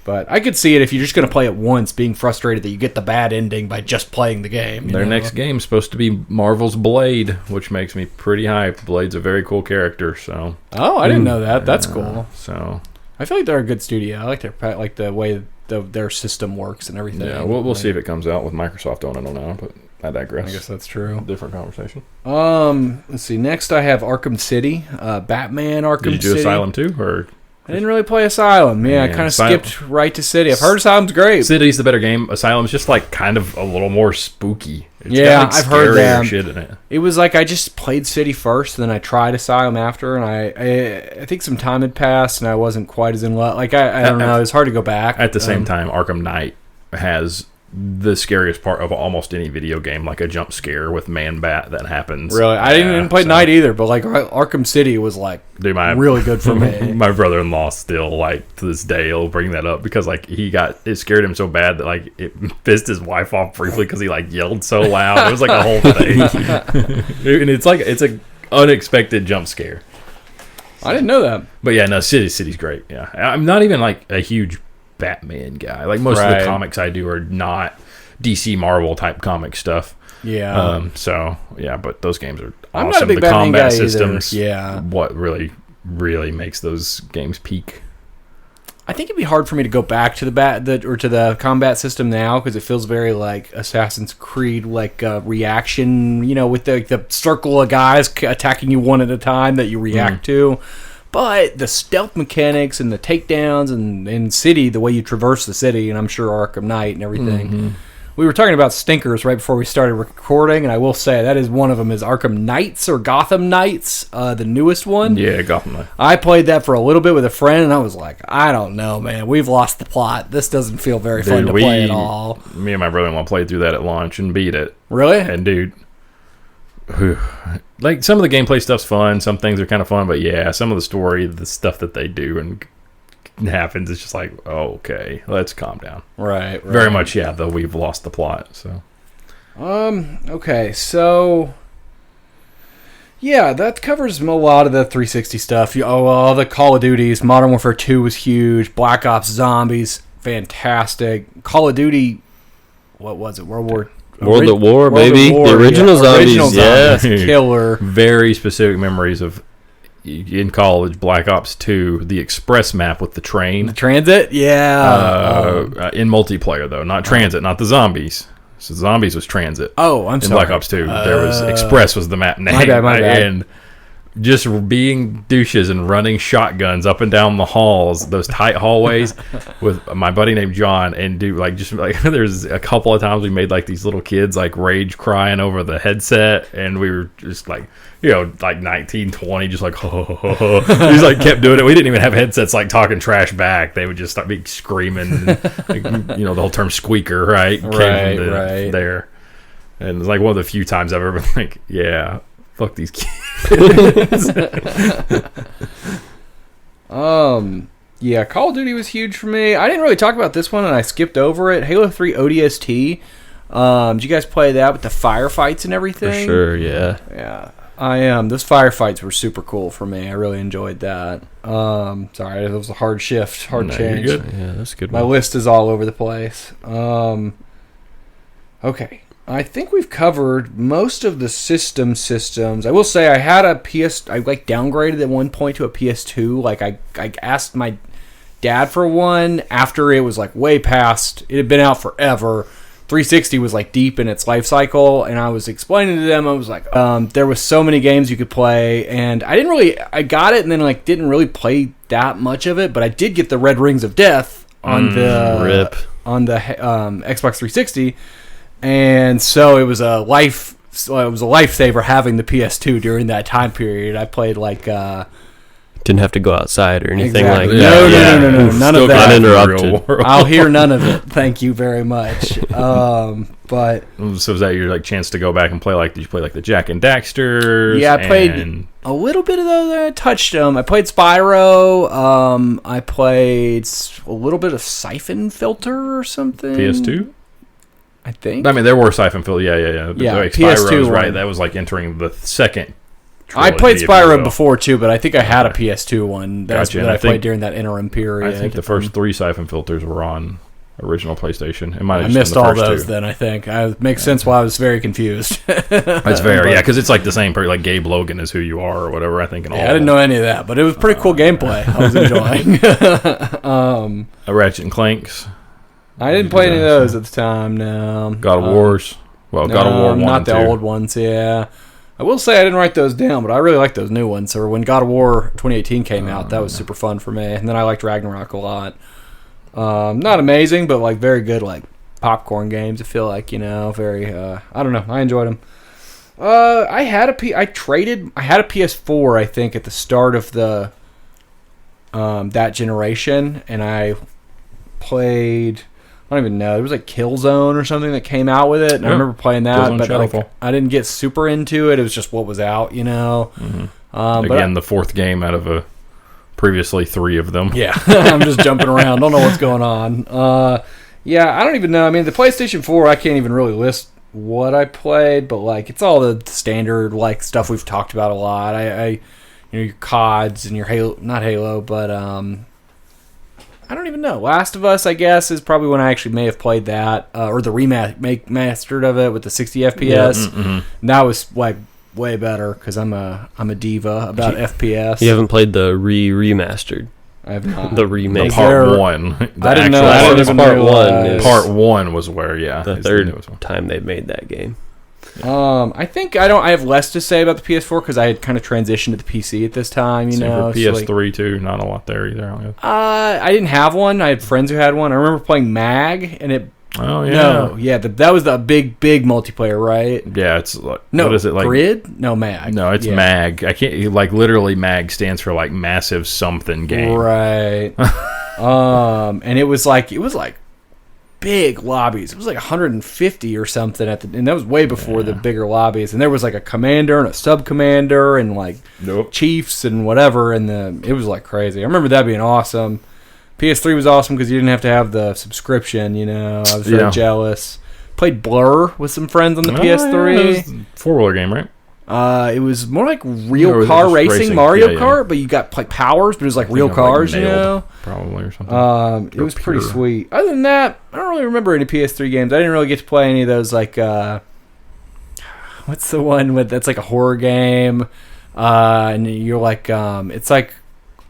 But I could see it if you're just going to play it once, being frustrated that you get the bad ending by just playing the game. Their next game's supposed to be Marvel's Blade, which makes me pretty hyped. Blade's a very cool character, so. Oh, I didn't know that. That's cool. So. I feel like they're a good studio. I like the way their system works and everything. Yeah, we'll see if it comes out with Microsoft on it or not, but I digress. I guess that's true. Different conversation. Let's see. Next, I have Arkham City, Batman Arkham City. Did you do Asylum too, or? I didn't really play Asylum. Yeah, I kind of skipped right to City. I've heard Asylum's great. City's the better game. Asylum's just like kind of a little more spooky. It's got, like, I've heard that. Shit in it. It was like I just played City first, and then I tried Asylum after, and I think some time had passed, and I wasn't quite as in love. Like I don't know. It's hard to go back. At the same time, Arkham Knight has the scariest part of almost any video game, like a jump scare with Man-Bat that happens. Really? I didn't play Night either, but like Arkham City was like really good for me. My brother-in-law still, like, to this day, he'll bring that up because like it scared him so bad that like it pissed his wife off briefly because he like yelled so loud. It was like a whole thing. And it's a unexpected jump scare. I didn't know that. But yeah, no, City's great. Yeah, I'm not even like a huge Batman guy. Like most of the comics I do are not DC Marvel type comic stuff. Yeah. So yeah, but those games are awesome. I'm not a big the Batman combat guy systems. Either. Yeah. What really makes those games peak. I think it'd be hard for me to go back to the combat system now because it feels very like Assassin's Creed, like reaction. With the circle of guys attacking you one at a time that you react to. But the stealth mechanics and the takedowns and in City, the way you traverse the city, and I'm sure Arkham Knight and everything. Mm-hmm. We were talking about stinkers right before we started recording, and I will say that is one of them is Arkham Knights or Gotham Knights, the newest one. Yeah, Gotham Knights. I played that for a little bit with a friend, and I was like, I don't know, man. We've lost the plot. This doesn't feel very fun to play at all. Me and my brother-in-law played through that at launch and beat it. Really? And dude... like some of the gameplay stuff's fun, some things are kind of fun, but yeah, some of the story, the stuff that they do and happens, it's just like, oh, okay, let's calm down. Right. Very much, yeah, though we've lost the plot. So okay, so yeah, that covers a lot of the 360 stuff. All the Call of Duties. Modern Warfare 2 was huge. Black Ops Zombies, fantastic. Call of Duty, what was it? World at War, baby. The original Zombies, yeah. Killer. Very specific memories of, in college, Black Ops 2, the express map with the train. The transit? Yeah. In multiplayer, though. Not transit, not the zombies. So zombies was transit. Oh, I'm sorry. In Black Ops 2, there was express was the map name. My bad. And just being douches and running shotguns up and down the halls, those tight hallways, with my buddy named John, and there's a couple of times we made like these little kids like rage crying over the headset, and we were just like, like 19, 20, just like, ho. We just like kept doing it. We didn't even have headsets like talking trash back. They would just start be screaming, like, the whole term squeaker, right? Right. There. And it's like one of the few times I've ever been like, yeah, fuck these kids. Yeah, Call of Duty was huge for me. I didn't really talk about this one, and I skipped over it. Halo 3 ODST. Did you guys play that with the firefights and everything? For sure, yeah. Yeah. Those firefights were super cool for me. I really enjoyed that. Sorry, it was a hard shift, change. You're good. Yeah, that's a good. My list is all over the place. Okay. I think we've covered most of the systems. I will say I like downgraded at one point to a PS2. Like I asked my dad for one after it was like way past. It had been out forever. 360 was like deep in its life cycle, and I was explaining to them. I was like, there was so many games you could play, and I got it, and then like didn't really play that much of it, but I did get the Red Rings of Death on the Xbox 360, and so it was a lifesaver having the PS2 during that time period. I played like didn't have to go outside or anything exactly. like that. No, none of that. Uninterrupted. I'll hear none of it. Thank you very much. But so was that your like chance to go back and play? Like, did you play like the Jack and Daxters? Yeah, I played a little bit of those. I touched them. I played Spyro. I played a little bit of Siphon Filter or something. PS2. I think. I mean, there were Siphon Filter. Yeah. Like, PS2 right? That was like entering the second. I played Spyro before too, but I think I had a PS2 one that I played during that interim period. I think the first 3 Siphon Filters were on original PlayStation. I missed all those then, I think. It makes sense why I was very confused. That's fair, because it's like the same person, like Gabe Logan is who you are or whatever, I think. I didn't know any of that, but it was pretty cool gameplay. I was enjoying. Ratchet and Clanks. I didn't play any of those at the time, no. God of Wars. Well, God of War 1 not and the 2. old ones, yeah. I will say I didn't write those down, but I really like those new ones. So when God of War 2018 came out, that was super fun for me. And then I liked Ragnarok a lot. Not amazing, but like very good, like popcorn games. I feel like, very. I don't know. I enjoyed them. I had a PS4, I think, at the start of the that generation, and I played. I don't even know. There was like Killzone or something that came out with it, and I remember playing that, but like, I didn't get super into it. It was just what was out, Mm-hmm. Again, the fourth game out of previously 3 of them. Yeah, I'm just jumping around. Don't know what's going on. Yeah, I don't even know. I mean, the PlayStation 4, I can't even really list what I played, but like it's all the standard like stuff we've talked about a lot. Your CODs and your Halo, not Halo, but I don't even know. Last of Us, I guess, is probably when I actually may have played that, or the remastered of it with the 60 FPS. Yeah, mm-hmm. And that was like way better because I'm a diva about FPS. You haven't played the remastered. I have not. The remake. Part 1. I didn't know. I didn't even part realize. 1. Part 1 was where, the third time they made that game. I think I have less to say about the PS4 because I had kind of transitioned to the PC at this time. For PS3 too, not a lot there either. I didn't have one. I had friends who had one. I remember playing Mag, and it. Oh yeah. No, yeah, that was the big multiplayer, right? Yeah, it's like no. What is it like? Grid? No, Mag. No, it's Mag. I can't like literally Mag stands for like massive something game. Right. And it was like big lobbies. It was like 150 or something and that was way before the bigger lobbies. And there was like a commander and a sub commander and like chiefs and whatever. And it was like crazy. I remember that being awesome. PS3 was awesome because you didn't have to have the subscription. I was very jealous. Played Blur with some friends on the PS3. Yeah, it was a 4-wheeler game, right? It was more like real car racing, Mario Kart, but you got like powers, but it was like real cars, probably or something. It was pretty sweet. Other than that, I don't really remember any PS3 games. I didn't really get to play any of those. Like, what's the one that's like a horror game? And you're like, it's like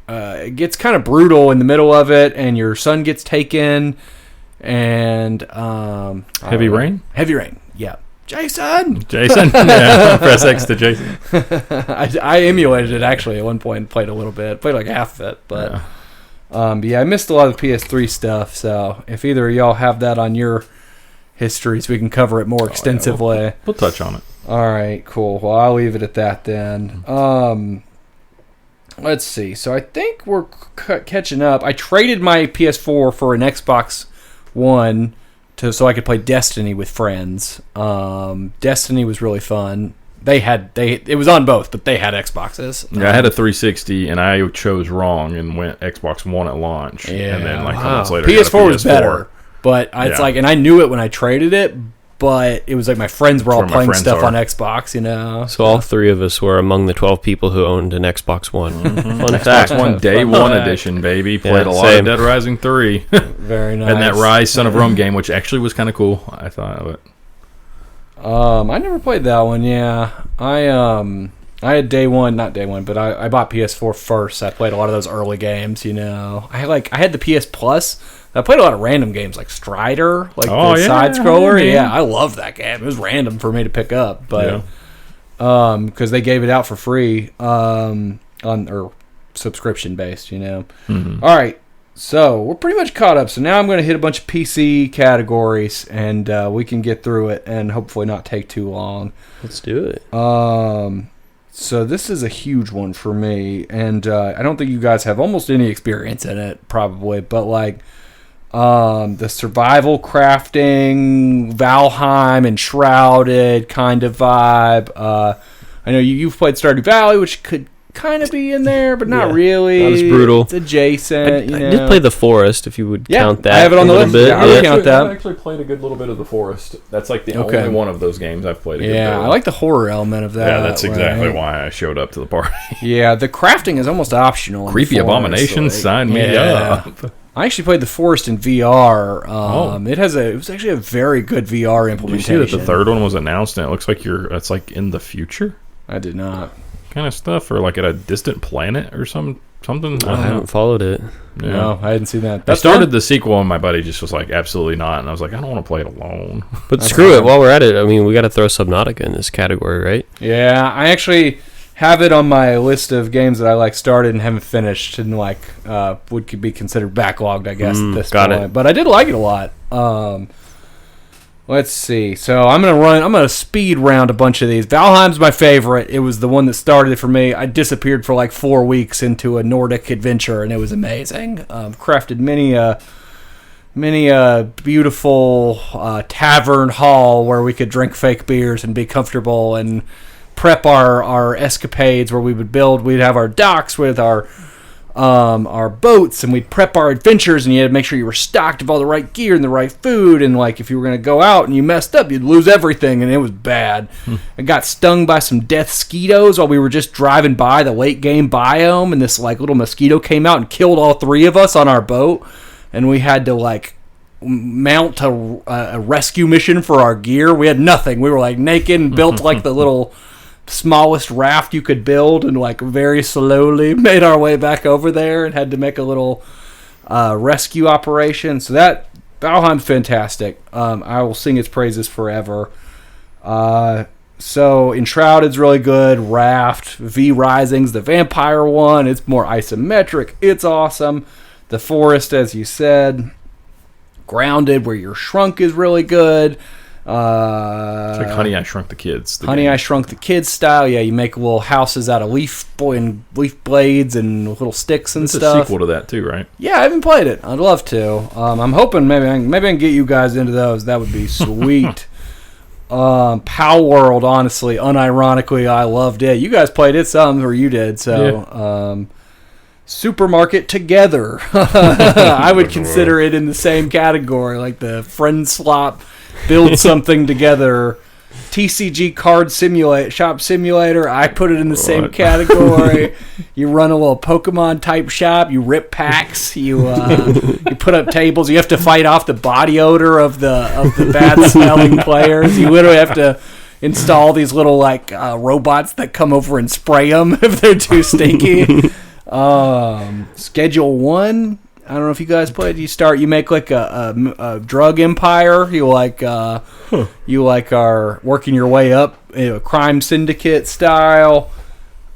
it gets kind of brutal in the middle of it, and your son gets taken, and Heavy Rain. Heavy Rain, yeah. Jason. Yeah, press X to Jason. I emulated it actually at one point and played a little bit. Played like half of it, but I missed a lot of the PS3 stuff. So if either of y'all have that on your histories, we can cover it more extensively. Yeah, we'll touch on it. All right, cool. Well, I'll leave it at that then. Let's see. So I think we're catching up. I traded my PS4 for an Xbox One so I could play Destiny with friends. Destiny was really fun. It was on both, but they had Xboxes. Yeah, I had a 360 and I chose wrong and went Xbox One at launch. Yeah, and then like months later, PS4 was better. But it's like, and I knew it when I traded it. But it was like my friends were all playing stuff on Xbox, So all 3 of us were among the 12 people who owned an Xbox One. Mm-hmm. Fun fact. Xbox One Day 1 edition, baby. Played a lot of Dead Rising 3. Very nice. And that Rise Son of Rome game, which actually was kind of cool, I thought of it. I never played that one, yeah. I I had not day one, but I bought PS4 first. I played a lot of those early games, you know. I had the PS Plus. I played a lot of random games like Strider, like the side scroller. Yeah, I love that game. It was random for me to pick up, but because they gave it out for free on or subscription based, you know. Mm-hmm. All right, so we're pretty much caught up. So now I'm going to hit a bunch of PC categories, and we can get through it and hopefully not take too long. Let's do it. So this is a huge one for me, and I don't think you guys have almost any experience in it, probably, but like the survival crafting, Valheim, Enshrouded kind of vibe. I know you've played Stardew Valley, which could kind of be in there, but not really. Not as brutal. It's adjacent. I did play The Forest, if you would count that. I have it on the list. Bit. Yeah, I would count that. I actually played a good little bit of The Forest. That's like the only one of those games I've played. I like the horror element of that. Yeah, that's exactly why I showed up to the party. Yeah, the crafting is almost optional. Creepy Abomination, sign me up. I actually played The Forest in VR. It was actually a very good VR implementation. Did you see that the third one was announced and it looks like it's like in the future? I did not. Kind of stuff, or like at a distant planet or something. I haven't followed it. Yeah. No, I hadn't seen that. I started the sequel and my buddy just was like, absolutely not. And I was like, I don't want to play it alone. But screw it. While we're at it, I mean, we got to throw Subnautica in this category, right? Yeah, I actually have it on my list of games that I started and haven't finished, and would be considered backlogged, I guess, at this point. But I did like it a lot. Let's see. So I'm gonna speed round a bunch of these. Valheim's my favorite. It was the one that started it for me. I disappeared for like 4 weeks into a Nordic adventure, and it was amazing. Crafted many beautiful tavern hall where we could drink fake beers and be comfortable and prep our escapades, where we'd have our docks with our boats, and we'd prep our adventures, and you had to make sure you were stocked of all the right gear and the right food, and like if you were going to go out and you messed up, you'd lose everything, and it was bad. I got stung by some death mosquitoes while we were just driving by the late game biome, and this like little mosquito came out and killed all 3 of us on our boat, and we had to like mount a rescue mission for our gear. We had nothing. We were like naked and built like the little smallest raft you could build, and like very slowly made our way back over there and had to make a little rescue operation. So that Valheim's fantastic. I will sing its praises forever. So Enshrouded's really good. Raft, V Rising's the vampire one. It's more isometric. It's awesome. The Forest, as you said. Grounded, where you're shrunk, is really good. It's like Honey, I Shrunk the Kids. I Shrunk the Kids style. Yeah, you make little houses out of leaf blades and little sticks and stuff. It's a sequel to that too, right? Yeah, I haven't played it. I'd love to. I'm hoping maybe I can get you guys into those. That would be sweet. Pow World, honestly, unironically, I loved it. You guys played it some, or you did. So, Supermarket Together. I would consider it in the same category, like the friend slop. Build something together. TCG card shop simulator. I put it in the same category. You run a little Pokemon type shop. You rip packs. You put up tables. You have to fight off the body odor of the bad smelling players. You literally have to install these little robots that come over and spray them if they're too stinky. Schedule 1. I don't know if you guys played. You make like a drug empire. You are working your way up, crime syndicate style.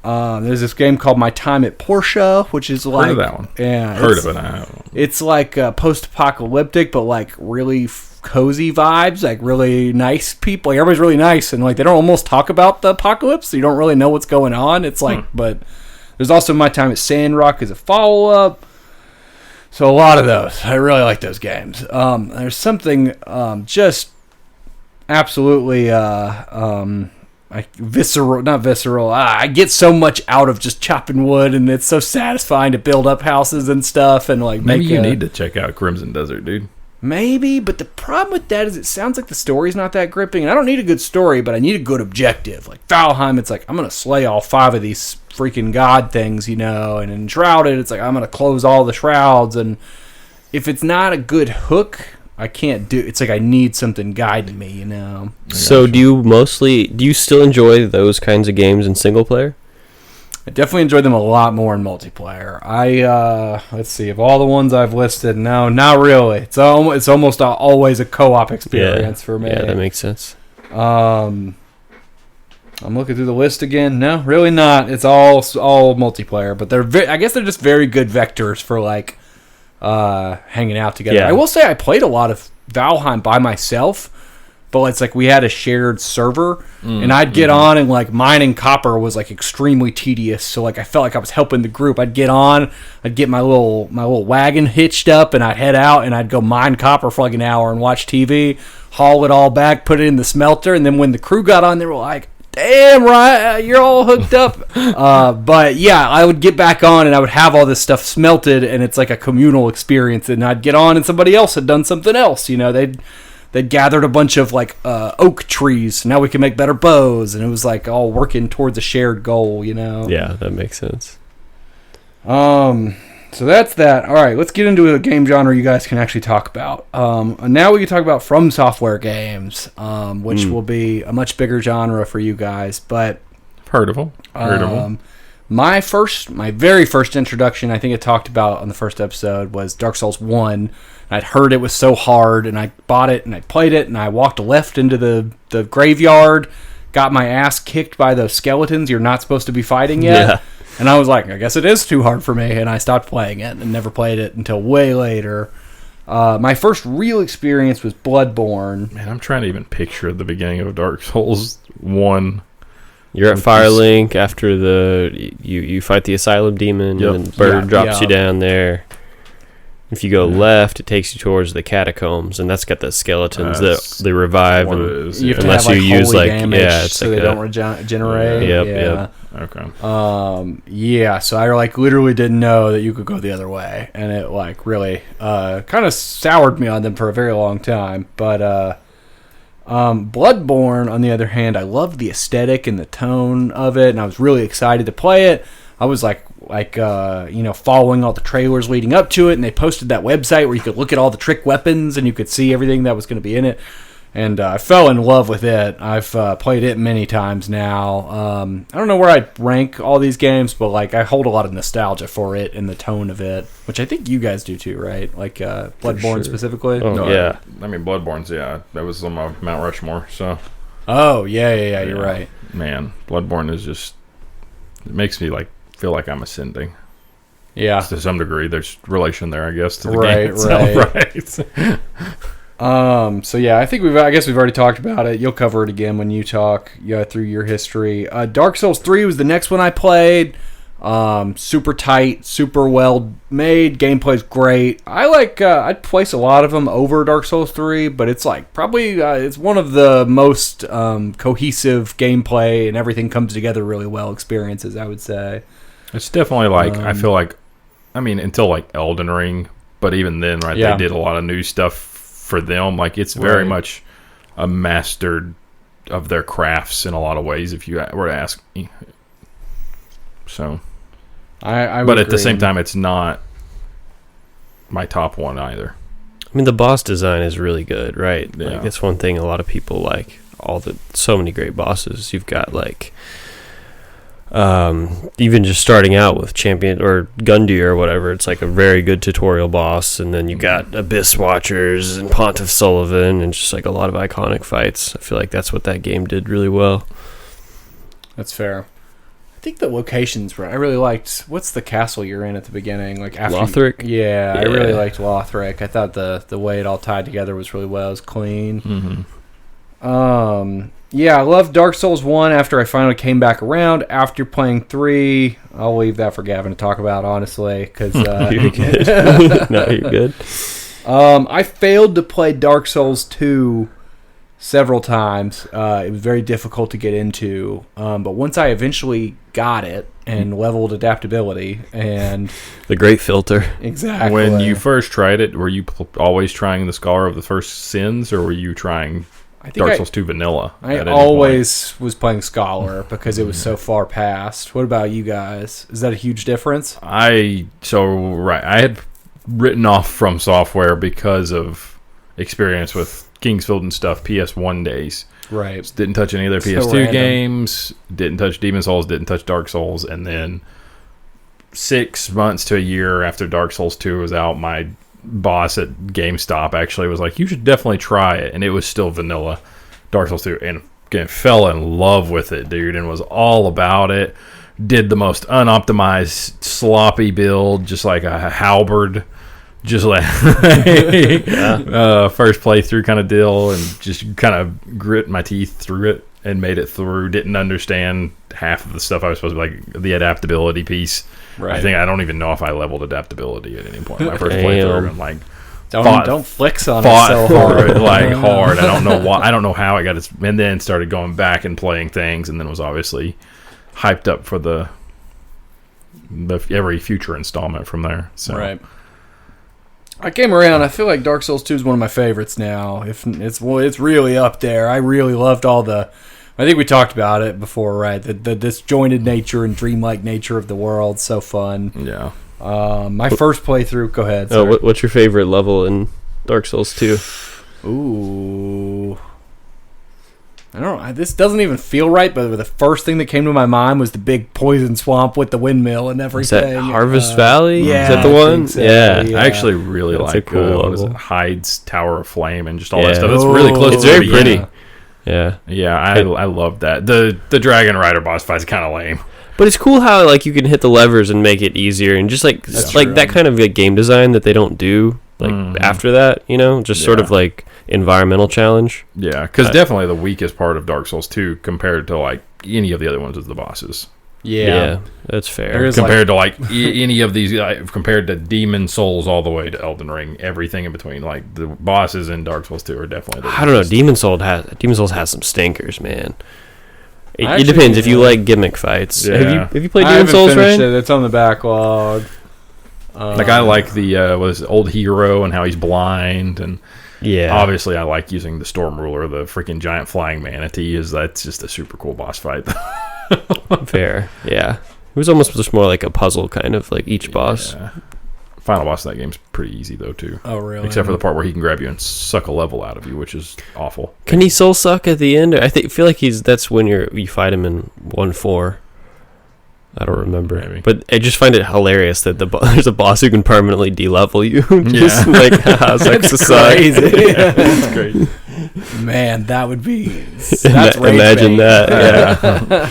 There's this game called My Time at Portia, which is like heard of that one. Yeah, heard of it. It's like post-apocalyptic, but like really cozy vibes, like really nice people. Like everybody's really nice, and like they don't almost talk about the apocalypse, so you don't really know what's going on. It's like, but there's also My Time at Sandrock as a follow-up. So a lot of those. I really like those games. There's something just absolutely visceral, not visceral. I get so much out of just chopping wood, and it's so satisfying to build up houses and stuff, and like maybe you need to check out Crimson Desert, dude. Maybe, but the problem with that is it sounds like the story's not that gripping, and I don't need a good story, but I need a good objective. Like Valheim, it's like I'm gonna slay all 5 of these freaking god things, and in Shrouded, it's like I'm gonna close all the shrouds, and if it's not a good hook, I can't do. It's like I need something guiding me, So do you still enjoy those kinds of games in single player? I definitely enjoyed them a lot more in multiplayer. Let's see, of all the ones I've listed, no, not really. It's almost always a co-op experience for me. Yeah, that makes sense. I'm looking through the list again. No, really not. It's all multiplayer, but I guess they're just very good vectors for like hanging out together. Yeah. I will say I played a lot of Valheim by myself, but it's like we had a shared server, and I'd get on, and like mining copper was like extremely tedious. So like I felt like I was helping the group. I'd get on, I'd get my little wagon hitched up, and I'd head out, and I'd go mine copper for like an hour and watch TV, haul it all back, put it in the smelter, and then when the crew got on, they were like, "Damn right, you're all hooked up." But yeah, I would get back on, and I would have all this stuff smelted, and it's like a communal experience. And I'd get on, and somebody else had done something else. You know, they'd gathered a bunch of like oak trees. Now we can make better bows, and it was like all working towards a shared goal. You know. Yeah, that makes sense. So that's that. All right, let's get into a game genre you guys can actually talk about. Now we can talk about FromSoftware games, which will be a much bigger genre for you guys. But Heard of them. my very first introduction, I think I talked about on the first episode, was Dark Souls 1. I'd heard it was so hard, and I bought it, and I played it, and I walked left into the graveyard, got my ass kicked by those skeletons you're not supposed to be fighting yet. Yeah. And I was like, I guess it is too hard for me, and I stopped playing it and never played it until way later. My first real experience was Bloodborne. Man, I'm trying to even picture the beginning of Dark Souls 1. You're at Firelink after you fight the Asylum Demon, Yep. and then Bird drops Yeah. you down there. If you go left, it takes you towards the catacombs, and that's got the skeletons That's that they revive. what And it is. You have to Unless have, like, you use, holy like, damage it's so like they a- don't regenerate. Yep, yeah. yep. Yeah, so I like literally didn't know that you could go the other way, and it like really kind of soured me on them for a very long time. But Bloodborne, on the other hand, I loved the aesthetic and the tone of it, and I was really excited to play it. I was like following all the trailers leading up to it, and they posted that website where you could look at all the trick weapons and you could see everything that was going to be in it. And I fell in love with it. I've played it many times now. I don't know where I'd rank all these games, but like I hold a lot of nostalgia for it and the tone of it, which I think you guys do too, right? Like Bloodborne sure. specifically. Oh, No, yeah. I mean, Bloodborne's, that was on my Mount Rushmore, so. Oh yeah, you're right. Man, Bloodborne is just, it makes me like feel like I'm ascending. Yeah. To some degree, there's relation there, I guess, to the Right, game itself, right? So yeah, I think I guess we've already talked about it. You'll cover it again when you talk through your history. Dark Souls 3 was the next one I played. Super tight, super well made. Gameplay's great. I'd place a lot of them over Dark Souls 3, but it's like probably it's one of the most cohesive gameplay and everything comes together really well experiences, I would say. It's definitely like, I feel like, I mean, until like Elden Ring, but even then, right, Yeah. they did a lot of new stuff for them. Like, it's very Right. much a mastered of their crafts in a lot of ways, if you were to ask me. So, I would but at the agree. same time, it's not my top one either. I mean, the boss design is really good, right? Yeah. Like, that's one thing a lot of people like. So many great bosses. You've got like, even just starting out with Champion or Gundy or whatever, it's like a very good tutorial boss, and then you got Abyss Watchers and Pontiff Sullivan, and just like a lot of iconic fights. I feel like that's what that game did really well. That's fair. I think the locations were. I really liked. What's the castle you're in at the beginning? Like after Lothric? Yeah, I Yeah. really liked Lothric. I thought the way it all tied together was really well. It was clean. Mm-hmm. Yeah, I loved Dark Souls 1 after I finally came back around. After playing 3, I'll leave that for Gavin to talk about, honestly, because You're good. No, you're good. I failed to play Dark Souls 2 several times. It was very difficult to get into, but once I eventually got it and leveled adaptability and The great filter. exactly When you first tried it, were you always trying the Scholar of the First Sins, or were you trying I think Dark Souls 2 Vanilla? I at any always was playing Scholar because it was so far past. What about you guys? Is that a huge difference? I had written off FromSoftware because of experience with Kingsfield and stuff PS1 days. Right. Just didn't touch any of their So PS2 random. games. Didn't touch Demon Souls. Didn't touch Dark Souls. And then 6 months to a year after Dark Souls 2 was out, my boss at GameStop actually was like, you should definitely try it. And it was still vanilla Dark Souls 2. And again, fell in love with it, dude, and was all about it. Did the most unoptimized, sloppy build, just like a halberd. Just like first playthrough kind of deal, and just kind of grit my teeth through it and made it through. Didn't understand half of the stuff I was supposed to, like the adaptability piece. Right. I don't even know if I leveled adaptability at any point in my first playthrough. And like don't flex on it fought so hard. for it like hard. I don't know why. I don't know how I got it, and then started going back and playing things, and then was obviously hyped up for the every future installment from there. So. Right. I came around. I feel like Dark Souls 2 is one of my favorites now. If it's really up there. I really loved all the. I think we talked about it before, right? The disjointed nature and dreamlike nature of the world. So fun. Yeah. My first playthrough. Go ahead. Oh, what's your favorite level in Dark Souls 2? Ooh. I don't know. This doesn't even feel right, but the first thing that came to my mind was the big poison swamp with the windmill and everything. Is that Harvest Valley? Yeah, Is that the I one? think so, Yeah. I actually really That's like a cool what is it? level. Hyde's Tower of Flame and just all that Yeah. stuff. It's really close. It's to very the pretty. end. Yeah. Yeah, I love that. The Dragon Rider boss fight's kind of lame. But it's cool how like you can hit the levers and make it easier, and just like That's like true. that kind of like, game design that they don't do like after that, just sort Yeah. of like environmental challenge. Yeah, because definitely the weakest part of Dark Souls 2 compared to like any of the other ones is the bosses. Yeah. That's fair. There is Compared to like any of these, compared to Demon Souls all the way to Elden Ring, everything in between, like the bosses in Dark Souls 2 are definitely. I don't know. Demon Souls has some stinkers, man. It Actually, depends if you like gimmick fights. Yeah. Have you played I Demon haven't Souls, finished Ryan? it. It's on the backlog. Like I like the old hero and how he's blind, and Yeah. obviously I like using the Storm Ruler, the freaking giant flying manatee. That's just a super cool boss fight. Fair. Yeah. It was almost just more like a puzzle, kind of like each boss. Yeah. Final boss of that game's pretty easy though too. Oh, really? Except for the part where he can grab you and suck a level out of you, which is awful. Can he soul suck at the end? Feel like that's when you fight him in 1-4. I don't remember. Maybe. But I just find it hilarious that there's a boss who can permanently de-level you. Just Yeah. like, sucks to suck. crazy. That's great. Man, that would be. That's Imagine rage that.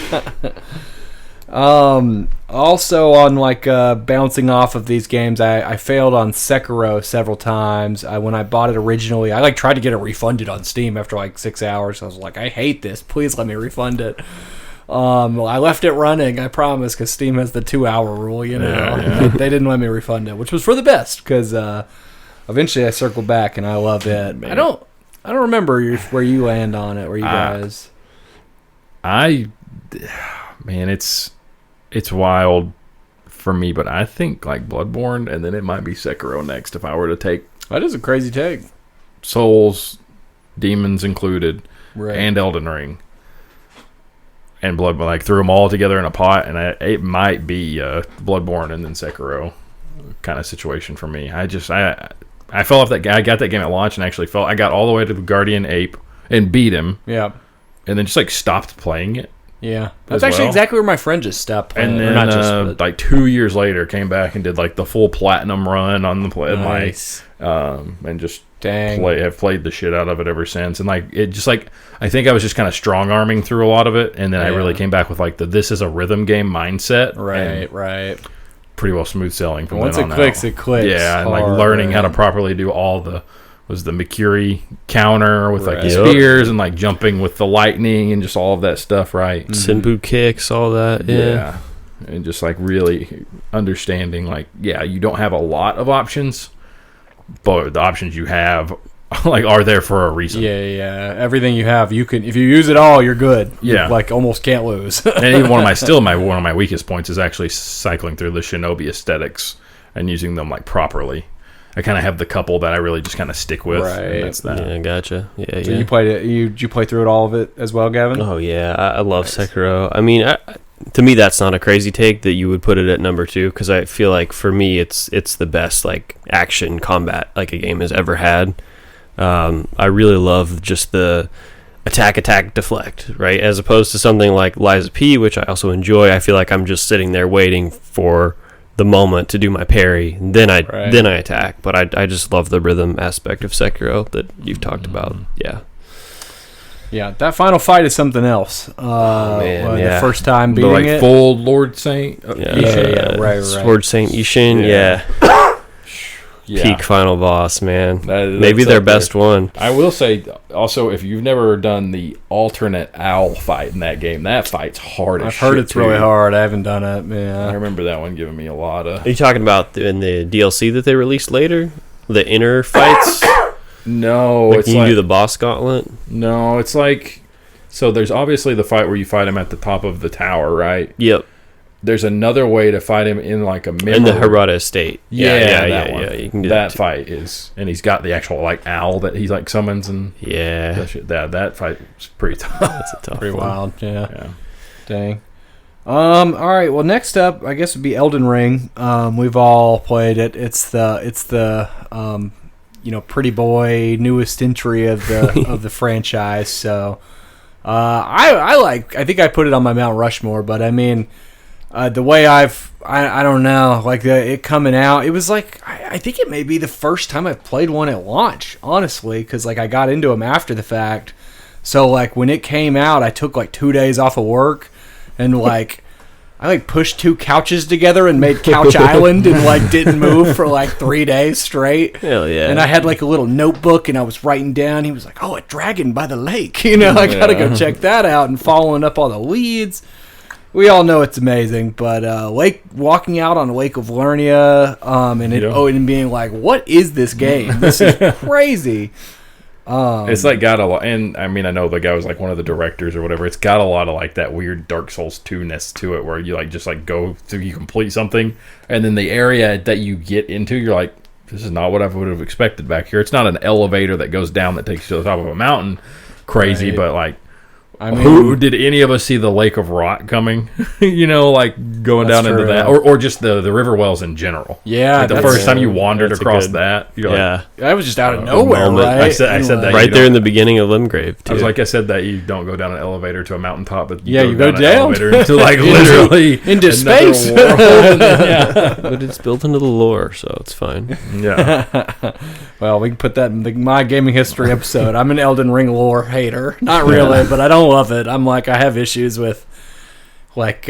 Yeah. Also on like bouncing off of these games, I failed on Sekiro several times. When I bought it originally, I like tried to get it refunded on Steam after like 6 hours. I was like, I hate this. Please let me refund it. I left it running, I promise, because Steam has the 2-hour rule. Yeah. They didn't let me refund it, which was for the best because eventually I circled back and I love it. Man. I don't remember where you land on it. Where you guys? Man, it's wild for me, but I think like Bloodborne, and then it might be Sekiro next if I were to take That is a crazy take. Souls, demons included, Right. and Elden Ring, and Bloodborne. Like threw them all together in a pot, and it might be Bloodborne and then Sekiro kind of situation for me. I fell off that guy. I got that game at launch and actually I got all the way to the Guardian Ape and beat him, Yeah. and then just like stopped playing it. Yeah, that's as actually well. exactly where my friend just stopped playing. And Or then, not just, but- like 2 years later, came back and did like the full platinum run on the play, Nice. and just Dang. have played the shit out of it ever since. And like it, just like I think I was just kind of strong arming through a lot of it, and then I Yeah. really came back with like this is a rhythm game mindset, Right, and right. pretty well smooth sailing from Once then it on clicks, out. it clicks. Yeah, and like hard, learning how to right. properly do all the Mikiri counter with like the Right. spears and like jumping with the lightning and just all of that stuff, right? Senpu kicks, all that. Yeah. And just like really understanding like, yeah, you don't have a lot of options, but the options you have like are there for a reason. Yeah. Everything you have, you can. If you use it all, you're good. Yeah. You, like almost can't lose. And even one of my weakest points is actually cycling through the shinobi aesthetics and using them like properly. I kind of have the couple that I really just kind of stick with. Right. And that's that. Yeah, gotcha. Yeah, So yeah. you played it. Did you play through it all of it as well, Gavin? Oh yeah, I love Sekiro. I mean, to me, that's not a crazy take that you would put it at number 2, because I feel like for me, it's the best like action combat like a game has ever had. I really love just the attack, deflect, right? As opposed to something like Liza P, which I also enjoy. I feel like I'm just sitting there waiting for the moment to do my parry, and then I attack. But I just love the rhythm aspect of Sekiro that you've talked about. Yeah, that final fight is something else. The first time beating it, full Lord Saint. Right. Lord Saint Ishin, peak final boss, man. Maybe their best one. I will say also, if you've never done the alternate owl fight in that game, that fight's hard. I've heard it's really hard. I haven't done it. Yeah, I remember that one giving me a lot of. Are you talking about in the DLC that they released later? The inner fights? No, like you do the boss gauntlet. No, it's like so. There's obviously the fight where you fight him at the top of the tower, right? Yep. There's another way to fight him in like a memory. In the Hirata estate. Yeah. You can do that fight is, and he's got the actual like owl that he like summons and that fight is pretty tough. That's a tough, pretty one. wild. Yeah. Dang. All right. Well, next up, I guess would be Elden Ring. We've all played it. It's the pretty boy newest entry of the of the franchise. So, I think I put it on my Mount Rushmore, but I mean. The way I don't know, like it coming out, it was like, I think it may be the first time I've played one at launch, honestly, because like I got into them after the fact. So like when it came out, I took like 2 days off of work and like I like pushed 2 couches together and made Couch Island and like didn't move for like 3 days straight. Hell yeah. And I had like a little notebook and I was writing down. He was like, "Oh, a dragon by the lake." I gotta go check that out and following up all the leads. We all know it's amazing, but walking out on Lake of Lernia and being like, "What is this game? This is crazy." It's like got a lot, and I mean, I know the guy was like one of the directors or whatever. It's got a lot of like that weird Dark Souls 2-ness to it, where you like just like go through, you complete something, and then the area that you get into, you're like, "This is not what I would have expected back here." It's not an elevator that goes down that takes you to the top of a mountain, crazy, but like. I mean, who did any of us see the Lake of Rot coming? Like going down into that, or just the river wells in general. Yeah, like the first time you wandered across that, you're like, that was just out of nowhere, right? I said that right there in the beginning of Limgrave. Too. I was like, I said that you don't go down an elevator to a mountaintop, but you go down an elevator to like literally into space. But it's built into the lore, so it's fine. Yeah. Well, we can put that in my gaming history episode. I'm an Elden Ring lore hater, not really, but I don't love it. I'm like, I have issues with like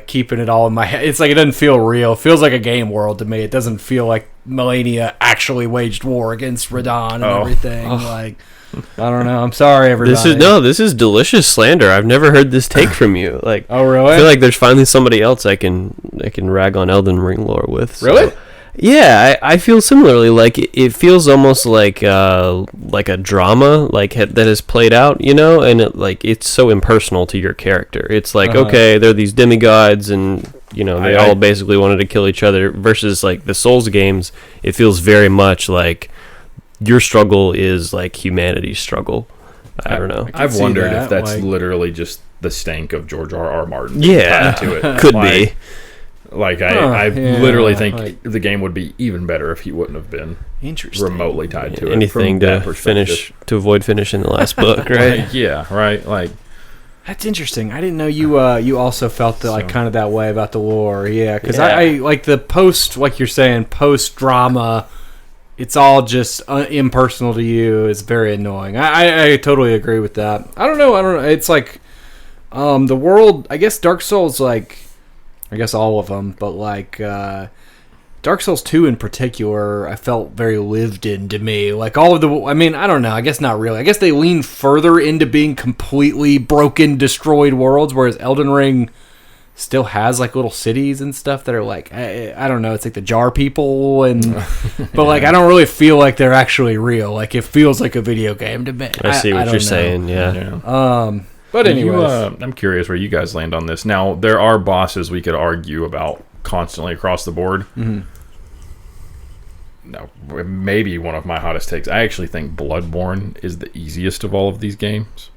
keeping it all in my head. It's like it doesn't feel real. It feels like a game world to me. It doesn't feel like Melania actually waged war against Radon and everything. Like, I don't know. I'm sorry, everybody. This is delicious slander. I've never heard this take from you. Like, oh really? I feel like there's finally somebody else I can rag on Elden Ring lore with. So. Really? Yeah, I feel similarly. Like it feels almost like a drama, like that has played out, and it's so impersonal to your character. It's like okay, they're these demigods, and they all basically wanted to kill each other. Versus like the Souls games, it feels very much like your struggle is like humanity's struggle. I don't know. I've wondered if that's literally just the stank of George R.R. Martin. Yeah, to it. Could be. Like I literally think the game would be even better if he wouldn't have been remotely tied to it. Anything to avoid finishing the last book, right? Right. Like that's interesting. I didn't know you also felt that like kind of that way about the lore. Yeah, because I like the post, like you're saying, post drama. It's all just impersonal to you. It's very annoying. I totally agree with that. I don't know. It's like the world. I guess Dark Souls like. I guess all of them, but like Dark Souls 2 in particular, I felt very lived in to me. Like all of I don't know. I guess not really. I guess they lean further into being completely broken, destroyed worlds, whereas Elden Ring still has like little cities and stuff that are like I don't know. It's like the jar people, and but like I don't really feel like they're actually real. Like it feels like a video game to me. I see what you're saying. Yeah. But anyway, I'm curious where you guys land on this. Now, there are bosses we could argue about constantly across the board. Mm-hmm. Now, maybe one of my hottest takes. I actually think Bloodborne is the easiest of all of these games.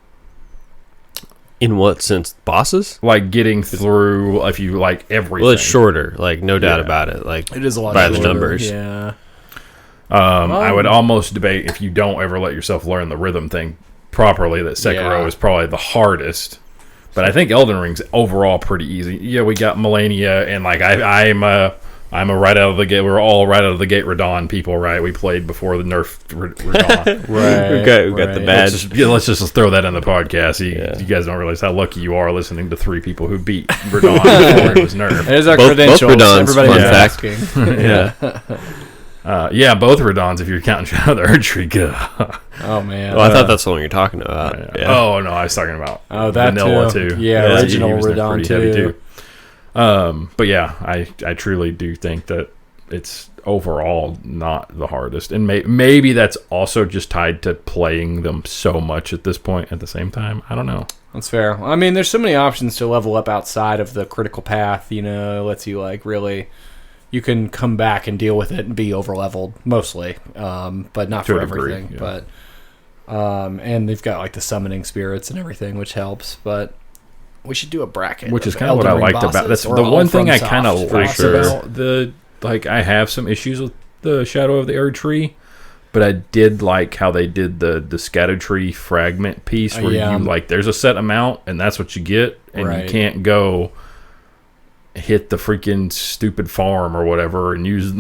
In what sense? Bosses? Like getting through, if you like everything. Well, it's shorter, like no doubt about it. Like it is a lot by shorter, the numbers. Yeah. I would almost debate if you don't ever let yourself learn the rhythm thing properly that Sekiro is probably the hardest. But I think Elden Ring's overall pretty easy. Yeah, we got Melania, and like I'm a right out of the gate. We're all right out of the gate Radon people, right? We played before the nerf Radon. We got the badge. Let's just throw that in the podcast. You guys don't realize how lucky you are listening to 3 people who beat Radon before it was nerfed. There's our credentials. Both Radons, everybody was asking. Both Radons if you're counting Shadow of the Erdtree. Oh man! Well, I thought that's the one you're talking about. Yeah. Oh no, I was talking about that Vanilla too. Yeah, original Radon too. But yeah, I truly do think that it's overall not the hardest, and maybe that's also just tied to playing them so much at this point. At the same time, I don't know. That's fair. I mean, there's so many options to level up outside of the critical path. You know, lets you like really. You can come back and deal with it and be over-leveled, mostly, but not for everything. Yeah. But and they've got like the summoning spirits and everything, which helps. But we should do a bracket, which is kind of what I liked about that's the one thing I kind of liked about the like. I have some issues with the Shadow of the Erdtree, but I did like how they did the Scatter Tree fragment piece where you like there's a set amount and that's what you get, and you can't go hit the freaking stupid farm or whatever and use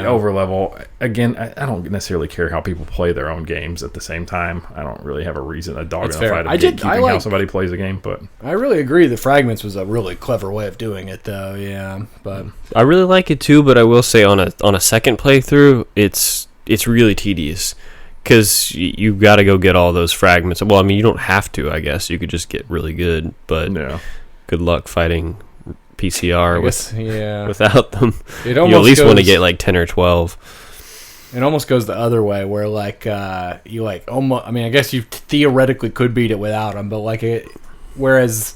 over level again. I don't necessarily care how people play their own games at the same time. I don't really have a dog in the fight of gatekeeping how somebody plays a game, but I really agree that fragments was a really clever way of doing it though. But I really like it too, but I will say on a second playthrough it's really tedious because you got to go get all those fragments. Well, I mean, you don't have to, I guess you could just get really good, but good luck fighting PCR without them. You at least want to get like 10 or 12. It almost goes the other way, where like you like almost. I mean, I guess you theoretically could beat it without them, but like whereas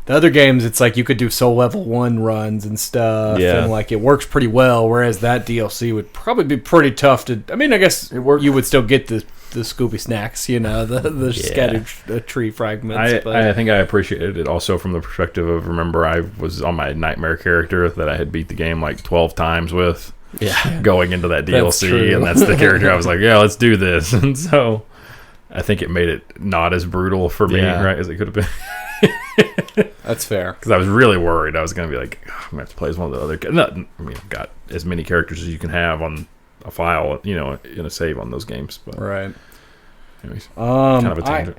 the other games, it's like you could do soul level 1 runs and stuff, and like it works pretty well. Whereas that DLC would probably be pretty tough to. I mean, I guess you would still get the Scooby snacks, the scattered tree fragments. I think I appreciated it also from the perspective of, remember, I was on my nightmare character that I had beat the game like 12 times with going into that DLC, and that's the character I was like, let's do this. And so I think it made it not as brutal for me, right, as it could have been. That's fair. Because I was really worried I was going to be like, I'm going to have to play as one of the other I've got as many characters as you can have on a file, in a save on those games. But right. Anyways, kind of a tangent.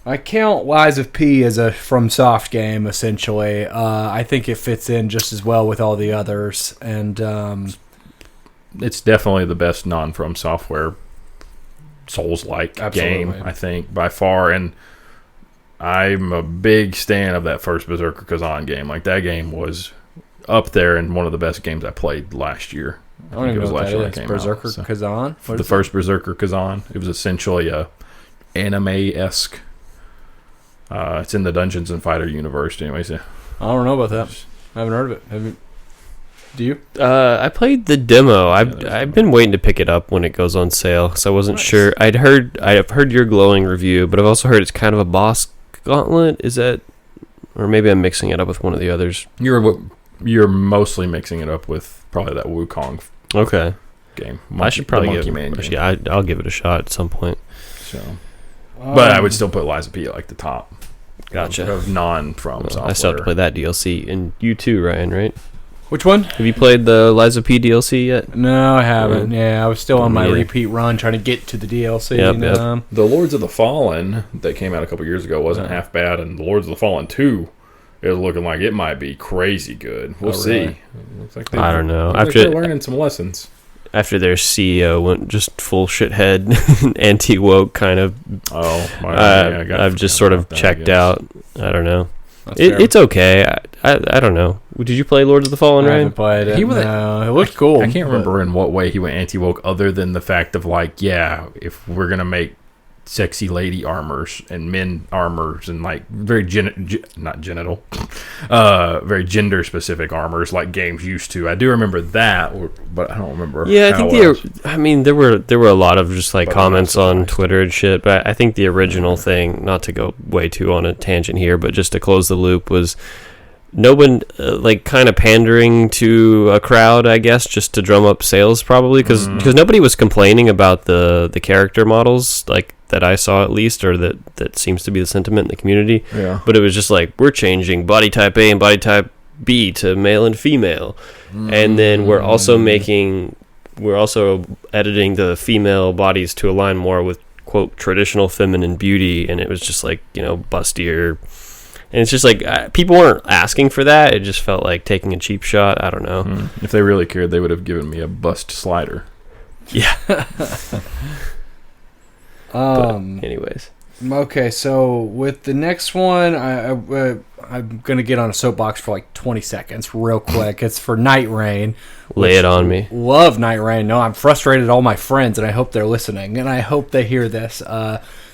I count Lies of P as a FromSoft game, essentially. I think it fits in just as well with all the others, and it's definitely the best non-FromSoftware Souls-like game, I think, by far. And I'm a big stan of that first Berserker Kazan game. Like, that game was up there and one of the best games I played last year. I don't even know what that is. Berserker Kazan? The first Berserker Kazan. It was essentially a anime-esque. It's in the Dungeons and Fighter universe. Anyways, I don't know about that. I haven't heard of it. Do you? I played the demo. I've been waiting to pick it up when it goes on sale, so I wasn't sure. I've heard your glowing review, but I've also heard it's kind of a boss gauntlet. Is that, or maybe I'm mixing it up with one of the others? You're mostly mixing it up with probably that Wukong game. I should probably I'll give it a shot at some point. So, but I would still put Lies of P at like the top. Gotcha. Of non-FromSoftware. I still have to play that DLC, and you too, Ryan, right? Which one? Have you played the Lies of P DLC yet? No, I haven't. I was still on my repeat run trying to get to the DLC. Yep. The Lords of the Fallen that came out a couple years ago wasn't half bad, and the Lords of the Fallen 2 is looking like it might be crazy good. We'll see. Really? Looks like I don't know. They're learning some lessons. After their CEO went just full shithead, anti-woke kind of. I've just sort of checked out. I don't know. It's okay. I don't know. Did you play Lords of the Fallen, Ryan? I haven't played it. It looked cool. I can't remember in what way he went anti-woke, other than the fact of like, if we're gonna make sexy lady armors and men armors and like very not genital, very gender specific armors like games used to. I do remember that, but I don't remember. Yeah, I think there were a lot of just like comments on Twitter and shit. But I think the original thing, not to go way too on a tangent here, but just to close the loop, was no one like kind of pandering to a crowd, I guess, just to drum up sales, probably because nobody was complaining about the character models, like that I saw at least, or that seems to be the sentiment in the community. Yeah. But it was just like, we're changing body type A and body type B to male and female, and then we're also editing the female bodies to align more with quote traditional feminine beauty, and it was just like, bustier. And it's just like people weren't asking for that. It just felt like taking a cheap shot. I don't know. If they really cared, they would have given me a bust slider. Yeah. But anyways. Okay, so with the next one, I'm going to get on a soapbox for like 20 seconds real quick. It's for Night Rain. Lay it on me. Love Night Rain. No, I'm frustrated at all my friends, and I hope they're listening, and I hope they hear this.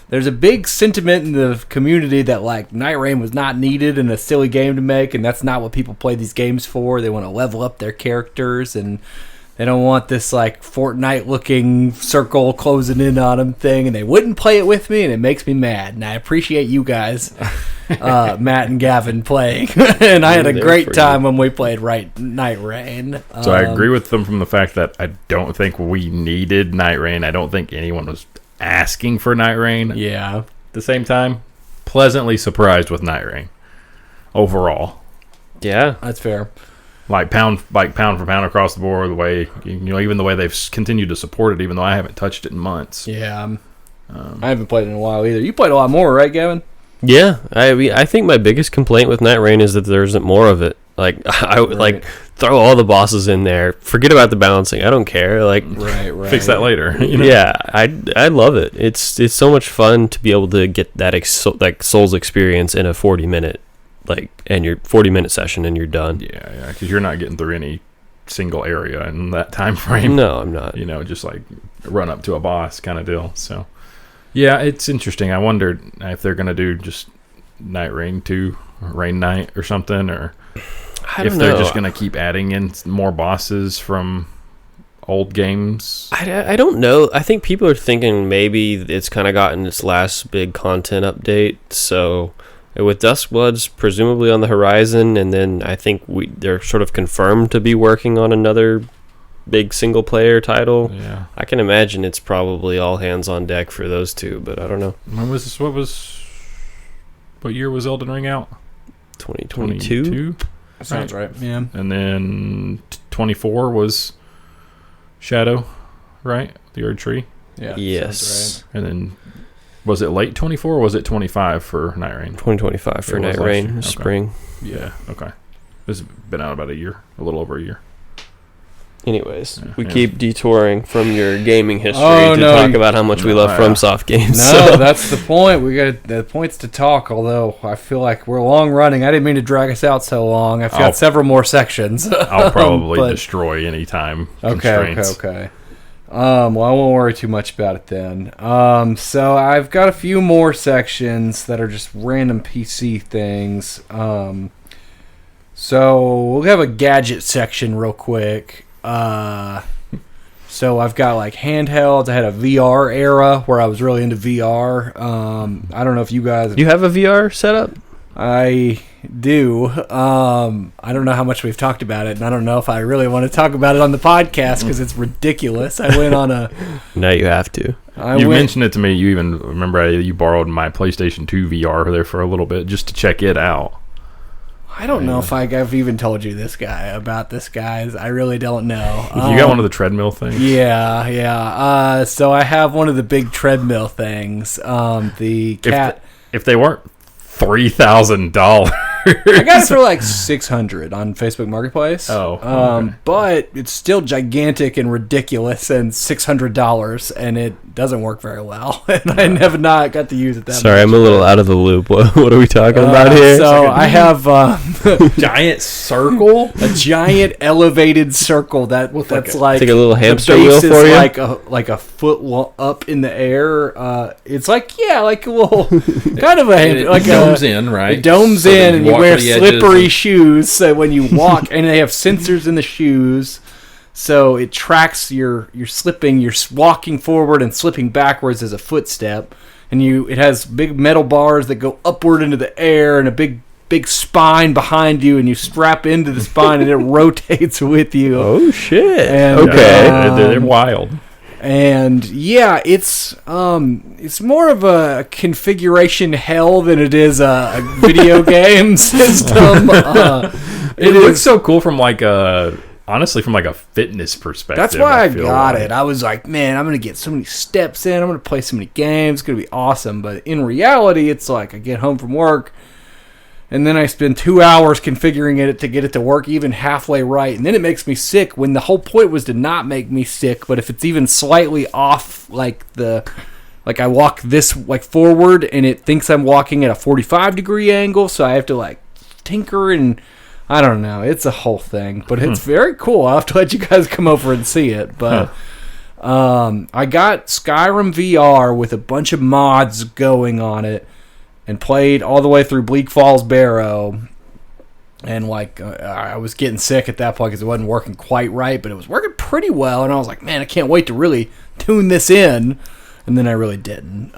There's a big sentiment in the community that like Night Rain was not needed and a silly game to make, and that's not what people play these games for. They want to level up their characters, and they don't want this like Fortnite-looking circle closing in on them thing, and they wouldn't play it with me, and it makes me mad. And I appreciate you guys, Matt and Gavin, playing, and I had a great time when we played Night Rain. So I agree with them from the fact that I don't think we needed Night Rain. I don't think anyone was asking for Night Rain. Yeah. At the same time, pleasantly surprised with Night Rain overall. Yeah, that's fair. Like pound for pound across the board, the way even the way they've continued to support it, even though I haven't touched it in months. Yeah, I haven't played it in a while either. You played a lot more, right, Gavin? Yeah, I think my biggest complaint with Night Rain is that there isn't more of it. Like I would like throw all the bosses in there. Forget about the balancing. I don't care. Like fix that later. Yeah, I love it. It's so much fun to be able to get that Souls experience in a 40-minute and your 40-minute session, and you're done. Yeah, because you're not getting through any single area in that time frame. No, I'm not. Just like run up to a boss kind of deal. So yeah, it's interesting. I wondered if they're gonna do just Night Rain 2, Rain Night or something, or if they're just gonna keep adding in more bosses from old games. I don't know. I think people are thinking maybe it's kind of gotten its last big content update. So with Duskbloods presumably on the horizon, and then I think they're sort of confirmed to be working on another big single player title. Yeah, I can imagine it's probably all hands on deck for those two, but I don't know. When was this? What year was Elden Ring out? 2022. Sounds right. Yeah. And then 24 was Shadow, right? The Erd Tree. Yeah. Yes. Right. And then was it late 24 or was it 25 for Night Rain? 2025 for Night Rain, okay. Spring. Yeah. Okay. It's been out about a year, a little over a year. Anyways, Yeah, we keep detouring from your gaming history to talk about how much we love FromSoft games. No, that's the point. We got the points to talk, although I feel like we're long running. I didn't mean to drag us out so long. I've got several more sections. I'll probably destroy any time constraints. Okay. Well, I won't worry too much about it then. So I've got a few more sections that are just random PC things. So we'll have a gadget section real quick. So I've got like handhelds. I had a VR era where I was really into VR. I don't know if you guys... You have a VR setup? I do. I don't know how much we've talked about it, and I don't know if I really want to talk about it on the podcast because it's ridiculous. I went on a... No, you have to. You mentioned it to me. You even remember you borrowed my PlayStation 2 VR there for a little bit just to check it out. I don't know if I've even told you about this, guys. I really don't know. You got one of the treadmill things? Yeah. So I have one of the big treadmill things. The cat... If they weren't $3,000... I got it for like $600 on Facebook Marketplace. Okay. But it's still gigantic and ridiculous, and $600, and it doesn't work very well. And I have not got to use it that much. Sorry, I'm a little out of the loop. What are we talking about here? So I have giant circle, a giant elevated circle that's like a little hamster the wheel base for is you, like a foot up in the air. It's like a little kind of a like domes in, right? It domes in, and you wear slippery shoes. So when you walk, and they have sensors in the shoes, so it tracks your slipping. You're walking forward and slipping backwards as a footstep, and it has big metal bars that go upward into the air, and a big big spine behind you, and you strap into the spine, and it rotates with you. Oh shit! And, okay, they're wild. And yeah, it's more of a configuration hell than it is a video game system. It looks so cool from honestly from a fitness perspective. That's why I got it. I was like, man, I'm gonna get so many steps in. I'm gonna play so many games. It's gonna be awesome. But in reality, it's like I get home from work, and then I spend 2 hours configuring it to get it to work even halfway right. And then it makes me sick when the whole point was to not make me sick. But if it's even slightly off, like I walk this forward and it thinks I'm walking at a 45-degree angle, so I have to tinker, and I don't know. It's a whole thing. But it's very cool. I'll have to let you guys come over and see it. But I got Skyrim VR with a bunch of mods going on it, and played all the way through Bleak Falls Barrow, and I was getting sick at that point because it wasn't working quite right, but it was working pretty well, and I was like, man, I can't wait to really tune this in, and then I really didn't.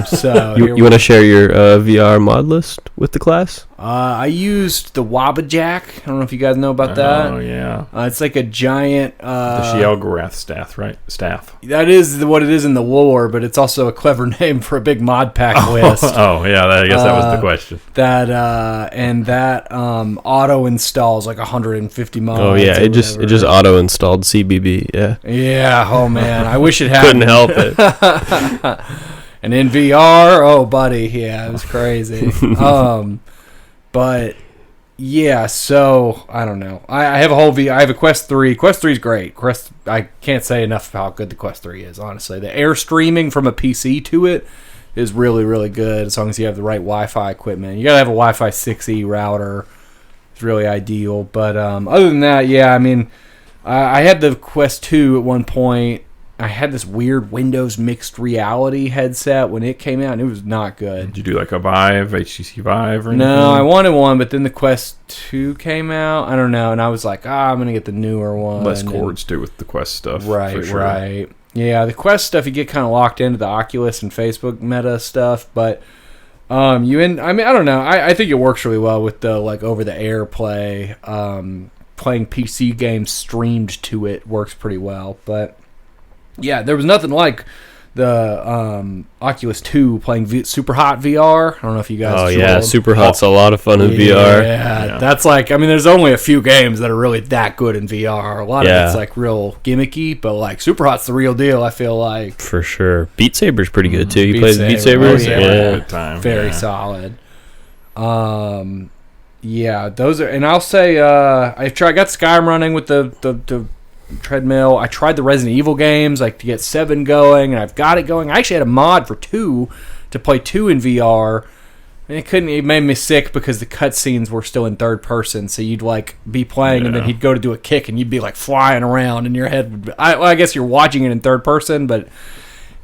So you want to share your VR mod list with the class? I used the Wabbajack. I don't know if you guys know about that. Oh yeah, it's like a giant the Shealgorath staff, right? Staff. That is what it is in the lore, but it's also a clever name for a big mod pack list. Oh yeah, I guess that was the question. That auto installs 150 mods. Oh yeah, it just auto installed CBB. Yeah. Yeah. Oh man, I wish it had. Couldn't help it. And in VR, oh buddy, yeah, it was crazy. But yeah, so I don't know. I have I have a Quest 3. Quest 3 is great. I can't say enough about how good the Quest 3 is, honestly. The air streaming from a PC to it is really, really good as long as you have the right Wi-Fi equipment. You got to have a Wi-Fi 6E router. It's really ideal. But other than that, yeah, I mean, I had the Quest 2 at one point. I had this weird Windows mixed reality headset when it came out, and it was not good. Did you do a Vive, HTC Vive, or anything? No, I wanted one, but then the Quest 2 came out. I don't know, and I was like, I'm going to get the newer one. Less cords, too, with the Quest stuff. Right, for sure. right. Yeah, the Quest stuff, you get kind of locked into the Oculus and Facebook meta stuff, but I don't know. I think it works really well with the over-the-air play. Playing PC games streamed to it works pretty well, but yeah, there was nothing like the Oculus 2 playing Super Hot VR. I don't know if you guys. Oh yeah, Super Hot's a lot of fun in VR. Yeah, that's there's only a few games that are really that good in VR. A lot of it's real gimmicky, but Super Hot's the real deal. I feel like for sure. Beat Saber's pretty good too. You played Beat Saber? Oh, yeah. Good time. Very solid. Yeah, those are, and I'll say I got Skyrim running with the treadmill. I tried the Resident Evil games to get 7 going, and I've got it going. I actually had a mod for 2 to play 2 in VR, and it made me sick because the cutscenes were still in third person, so you'd be playing and then he'd go to do a kick and you'd be flying around and your head would be, I guess you're watching it in third person, but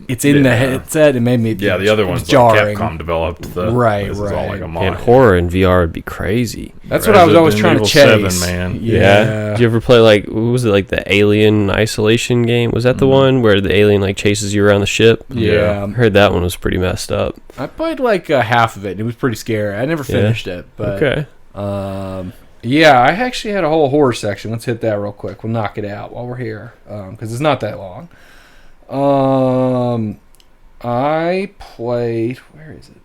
it's in the headset. It made me the other one's jarring. Capcom developed the right. All a mod. And horror in VR would be crazy. That's what I was always trying to chase. 7, man. Yeah. Did you ever play what was it, the Alien Isolation game? Was that the one where the alien chases you around the ship? Yeah. I heard that one was pretty messed up. I played half of it. It was pretty scary. I never finished it, but okay. Yeah, I actually had a whole horror section. Let's hit that real quick. We'll knock it out while we're here because it's not that long. I played. Where is it?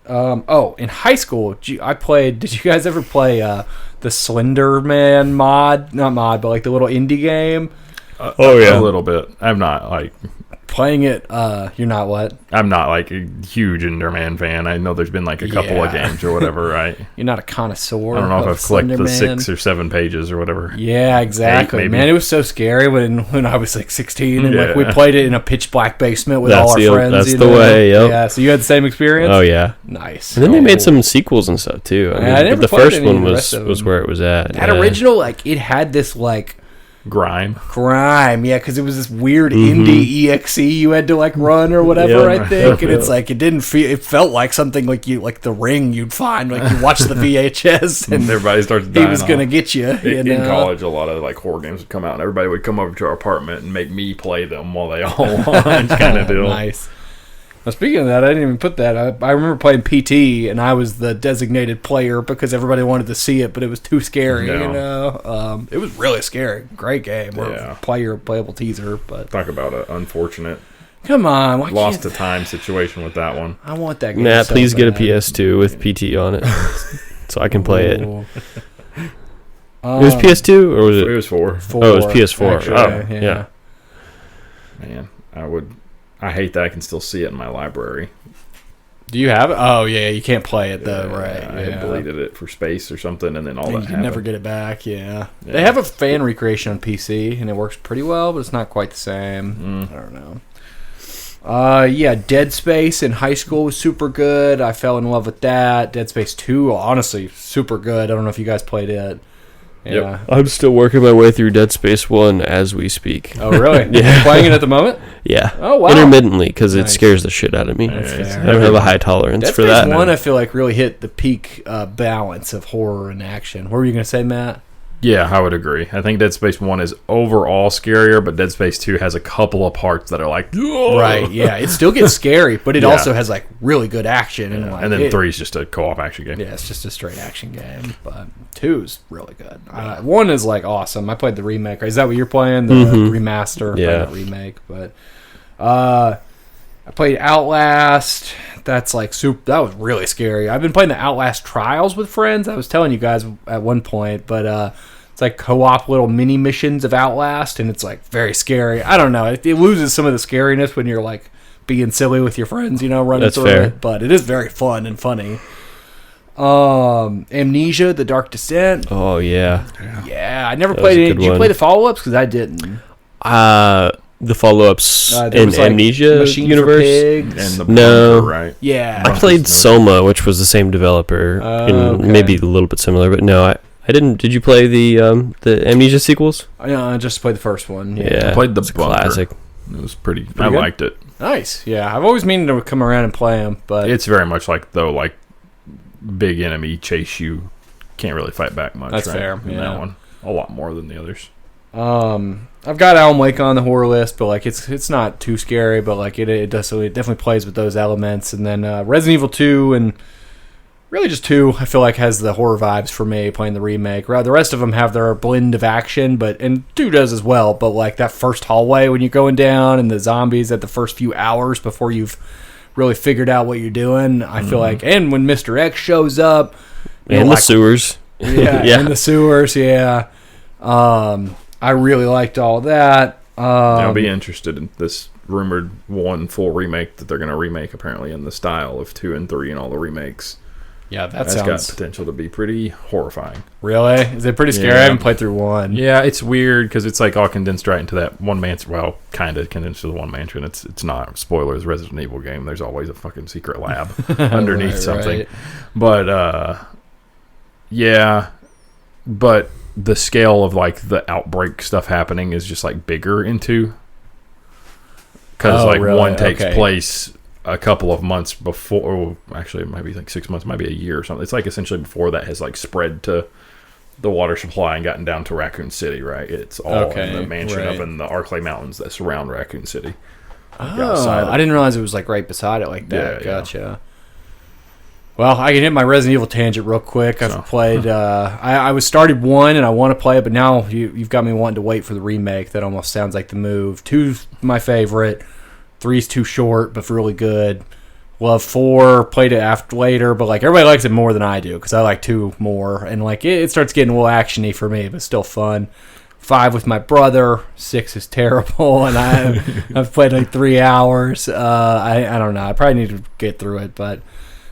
In high school, I played. Did you guys ever play the Slender Man mod? Not mod, but the little indie game. A little bit. I'm not playing it. You're not what? I'm not a huge Enderman fan. I know there's been a couple of games or whatever, right? You're not a connoisseur. I don't know if I've collected the Slenderman. 6 or 7 pages or whatever. Yeah, exactly. 8, man, it was so scary when I was 16 and we played it in a pitch black basement with all our friends. That's the way. Yep. Yeah. So you had the same experience. Oh yeah. Nice. And then they made some sequels and stuff too. But the first one was where it was at. That original, it had this grime, yeah, because it was this weird indie exe you had to run or whatever. I think, and it's it didn't feel. It felt like something the Ring you'd find you watch the VHS and everybody starts dying. He was gonna get you. In college, a lot of horror games would come out, and everybody would come over to our apartment and make me play them while they all launched, kind of deal. Nice. Well, speaking of that, I didn't even put that. I remember playing PT, and I was the designated player because everybody wanted to see it, but it was too scary. No. You know, it was really scary. Great game. Yeah. Playable teaser, but Talk about an unfortunate come on, why lost can't to time situation with that one. I want that game. Matt, so please get a bad. PS2 with PT on it, so I can play it. Ooh. It was PS2 or was It it? was 4. Oh, it was PS4. Actually, Oh, yeah. Man, I hate that I can still see it in my library. Do you have it? Oh yeah, you can't play it though, right? I had deleted it for space or something, and then all And that you can happened. never get it back. Yeah. Yeah. They have a fan recreation on PC, and it works pretty well, but it's not quite the same. I don't know. Yeah, Dead Space in high school was super good. I fell in love with that. Dead Space 2, honestly, super good. I don't know if you guys played it. Yeah. Yep. I'm still working my way through Dead Space 1 as we speak. Oh, really? Yeah. You're playing it at the moment? Yeah. Oh, wow. Intermittently, because it Nice. scares the shit out of me. That's Nice. fair. I don't have a high tolerance Dead for Space that. 1, I feel like, really hit the peak balance of horror and action. What were you going to say, Matt? Yeah, I would agree. I think Dead Space 1 is overall scarier, but Dead Space 2 has a couple of parts that are like, "Ugh." Right, yeah. It still gets scary, but it Yeah. also has, like, really good action. And, like, And then it- 3 is just a co-op action game. Yeah, it's just a straight action game, but 2's really good. 1 is like awesome. I played the remake. Is that what you're playing? The remaster, Yeah. not remake. But I played Outlast. That's like super. That was really scary. I've been playing the Outlast Trials with friends. I was telling you guys at one point, but it's like co-op little mini missions of Outlast, and it's like very scary. I don't know. It loses some of the scariness when you're like being silly with your friends, you know, running That's through fair. it. But it is very fun and funny. Amnesia, The Dark Descent. Oh, yeah. Yeah, I never That played was a it. good Did you one. play the follow-ups? Because I didn't. The follow-ups There in was, like, Amnesia Machine for universe. Pigs. And the No. bunker, right? Yeah. I played Soma, which was the same developer, and okay. maybe a little bit similar, but no, I didn't. Did you play the Amnesia sequels? I just played the first one. Yeah, I played the it's a bunker. classic. It was pretty I good? liked it. Nice. Yeah, I've always meaning to come around and play them, but It's very much like, though, like big enemy chase you. Can't really fight back much. That's right? fair, In yeah. that one. A lot more than the others. I've got Alan Wake on the horror list, but like it's not too scary, but like it definitely plays with those elements. And then Resident Evil 2 and really just 2, I feel like has the horror vibes for me playing the remake. The rest of them have their blend of action, and 2 does as well. But like that first hallway when you're going down and the zombies at the first few hours before you've really figured out what you're doing, I feel like, and when Mr. X shows up, you And know, the like, sewers. yeah, Yeah. in the sewers, yeah. I really liked all that. I'll be interested in this rumored 1 full remake that they're going to remake, apparently, in the style of 2 and 3 and all the remakes. Yeah, That's got potential to be pretty horrifying. really. Is it pretty scary? Yeah. I haven't played through 1. Yeah, it's weird because it's like all condensed right into that one mansion. Well, kind of condensed to the one mansion. It's not. Spoilers, Resident Evil game. There's always a fucking secret lab underneath Right, something. right. But, yeah. But the scale of like the outbreak stuff happening is just like bigger in 2. Because Oh, like really? 1 takes Okay. place a couple of months before. Or actually, it might be like 6 months, might be a year or something. It's like essentially before that has like spread to the water supply and gotten down to Raccoon City, right? It's all in the mansion right. up in the Arclay Mountains that surround Raccoon City. Oh, outside of- I didn't realize it was like right beside it like that. Yeah, yeah. Gotcha. Well, I can hit my Resident Evil tangent real quick. I've So. played. I was started 1 and I want to play it, but now you've got me wanting to wait for the remake. That almost sounds like the move. 2's my favorite. 3's too short, but really good. Love 4. Played it after later, but like everybody likes it more than I do because I like 2 more, and like it starts getting a little actiony for me, but still fun. 5 with my brother. 6 is terrible, and I've played like 3 hours. I don't know. I probably need to get through it, but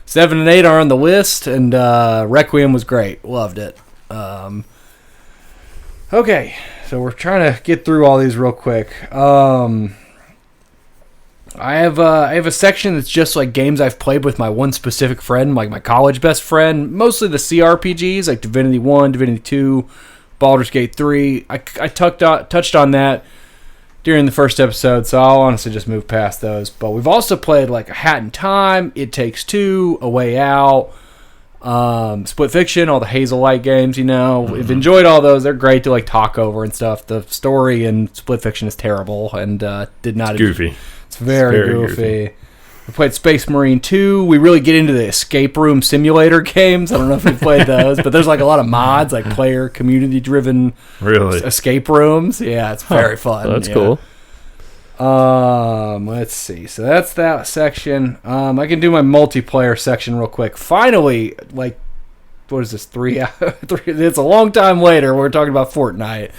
7 and 8 are on the list, and Requiem was great. Loved it. Okay, so we're trying to get through all these real quick. I have a section that's just like games I've played with my one specific friend, like my college best friend. Mostly the CRPGs, like Divinity 1, Divinity 2, Baldur's Gate 3. I touched on that during the first episode, so I'll honestly just move past those. But we've also played like A Hat in Time, It Takes Two, A Way Out, Split Fiction, all the Hazelight games, you know. We've enjoyed all those. They're great to like talk over and stuff. The story in Split Fiction is terrible and did not... Goofy. It's very very goofy. We played Space Marine 2. We really get into the escape room simulator games. I don't know if you've played those, but there's like a lot of mods, like player community-driven escape rooms. Yeah, it's very fun. That's cool. Let's see. So that's that section. I can do my multiplayer section real quick. Finally, like, what is this? 3 hours? It's a long time later. We're talking about Fortnite.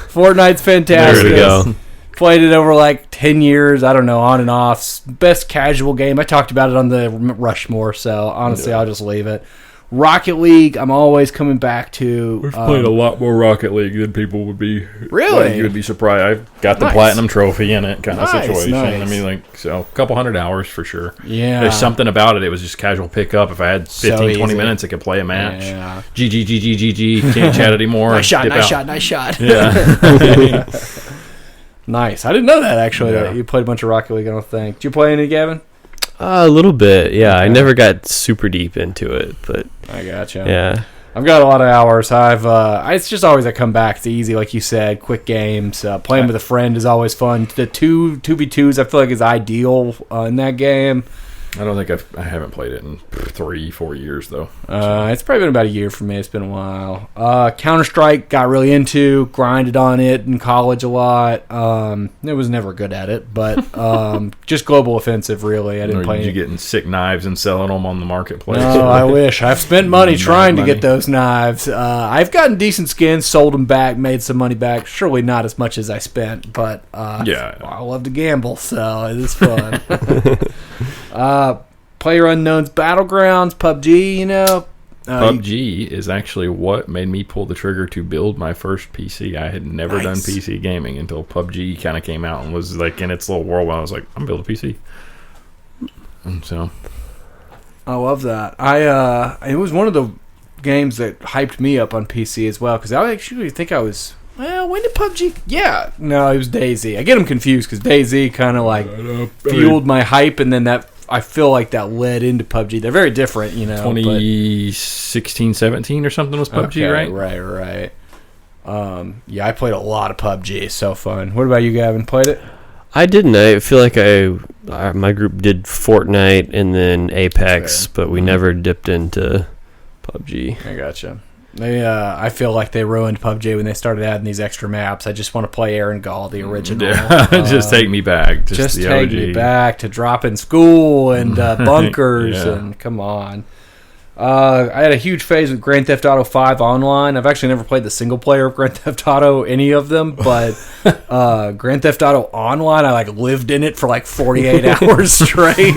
Fortnite's fantastic. There we go. Played it over like 10 years. I don't know, on and off. Best casual game. I talked about it on the Rushmore, so honestly, I'll just leave it. Rocket League, I'm always coming back to. We've played a lot more Rocket League than people would be. Really? You would be surprised. I've got the platinum trophy in it, kind of situation. Nice. I mean, like, so a couple 100 hours for sure. Yeah. There's something about it. It was just casual pickup. If I had 15, 20 minutes, I could play a match. Yeah. GG. Can't chat anymore. Nice shot. Yeah. Nice. I didn't know that, actually. Yeah. You played a bunch of Rocket League, I don't think. Did you play any, Gavin? A little bit, yeah. Okay. I never got super deep into it, but I gotcha. Yeah, I've got a lot of hours. It's just always I come back. It's easy, like you said, quick games. Playing with a friend is always fun. The 2v2s I feel like is ideal in that game. I don't think I haven't played it in 3-4 years though. It's probably been about a year for me. It's been a while. Counter-Strike got really into, grinded on it in college a lot. It was never good at it, but just Global Offensive really. I didn't play. You getting sick knives and selling them on the marketplace? No, I wish. I've spent money trying to get those knives. I've gotten decent skins, sold them back, made some money back. Surely not as much as I spent, but yeah, I love to gamble, so it is fun. PlayerUnknown's Battlegrounds, PUBG, you know. PUBG is actually what made me pull the trigger to build my first PC. I had never done PC gaming until PUBG kind of came out and was like in its little world. I was like, I'm building a PC. And so, I love that. It was one of the games that hyped me up on PC as well, because I actually think I was. Well, when did PUBG? Yeah, no, it was DayZ. I get them confused because DayZ kind of like fueled my hype, and then that. I feel like that led into PUBG. They're very different, you know. 2016, 17 or something was PUBG, right? Right. Yeah, I played a lot of PUBG. It's so fun. What about you, Gavin? Played it? I didn't. I feel like my group did Fortnite and then Apex, but we never dipped into PUBG. I gotcha. I feel like they ruined PUBG when they started adding these extra maps. I just want to play Aaron Gall, the original. Just take me back. Just take me back to dropping school and bunkers and come on. I had a huge phase with Grand Theft Auto 5 online. I've actually never played the single player of Grand Theft Auto, any of them, but Grand Theft Auto Online, I like lived in it for like 48 hours straight.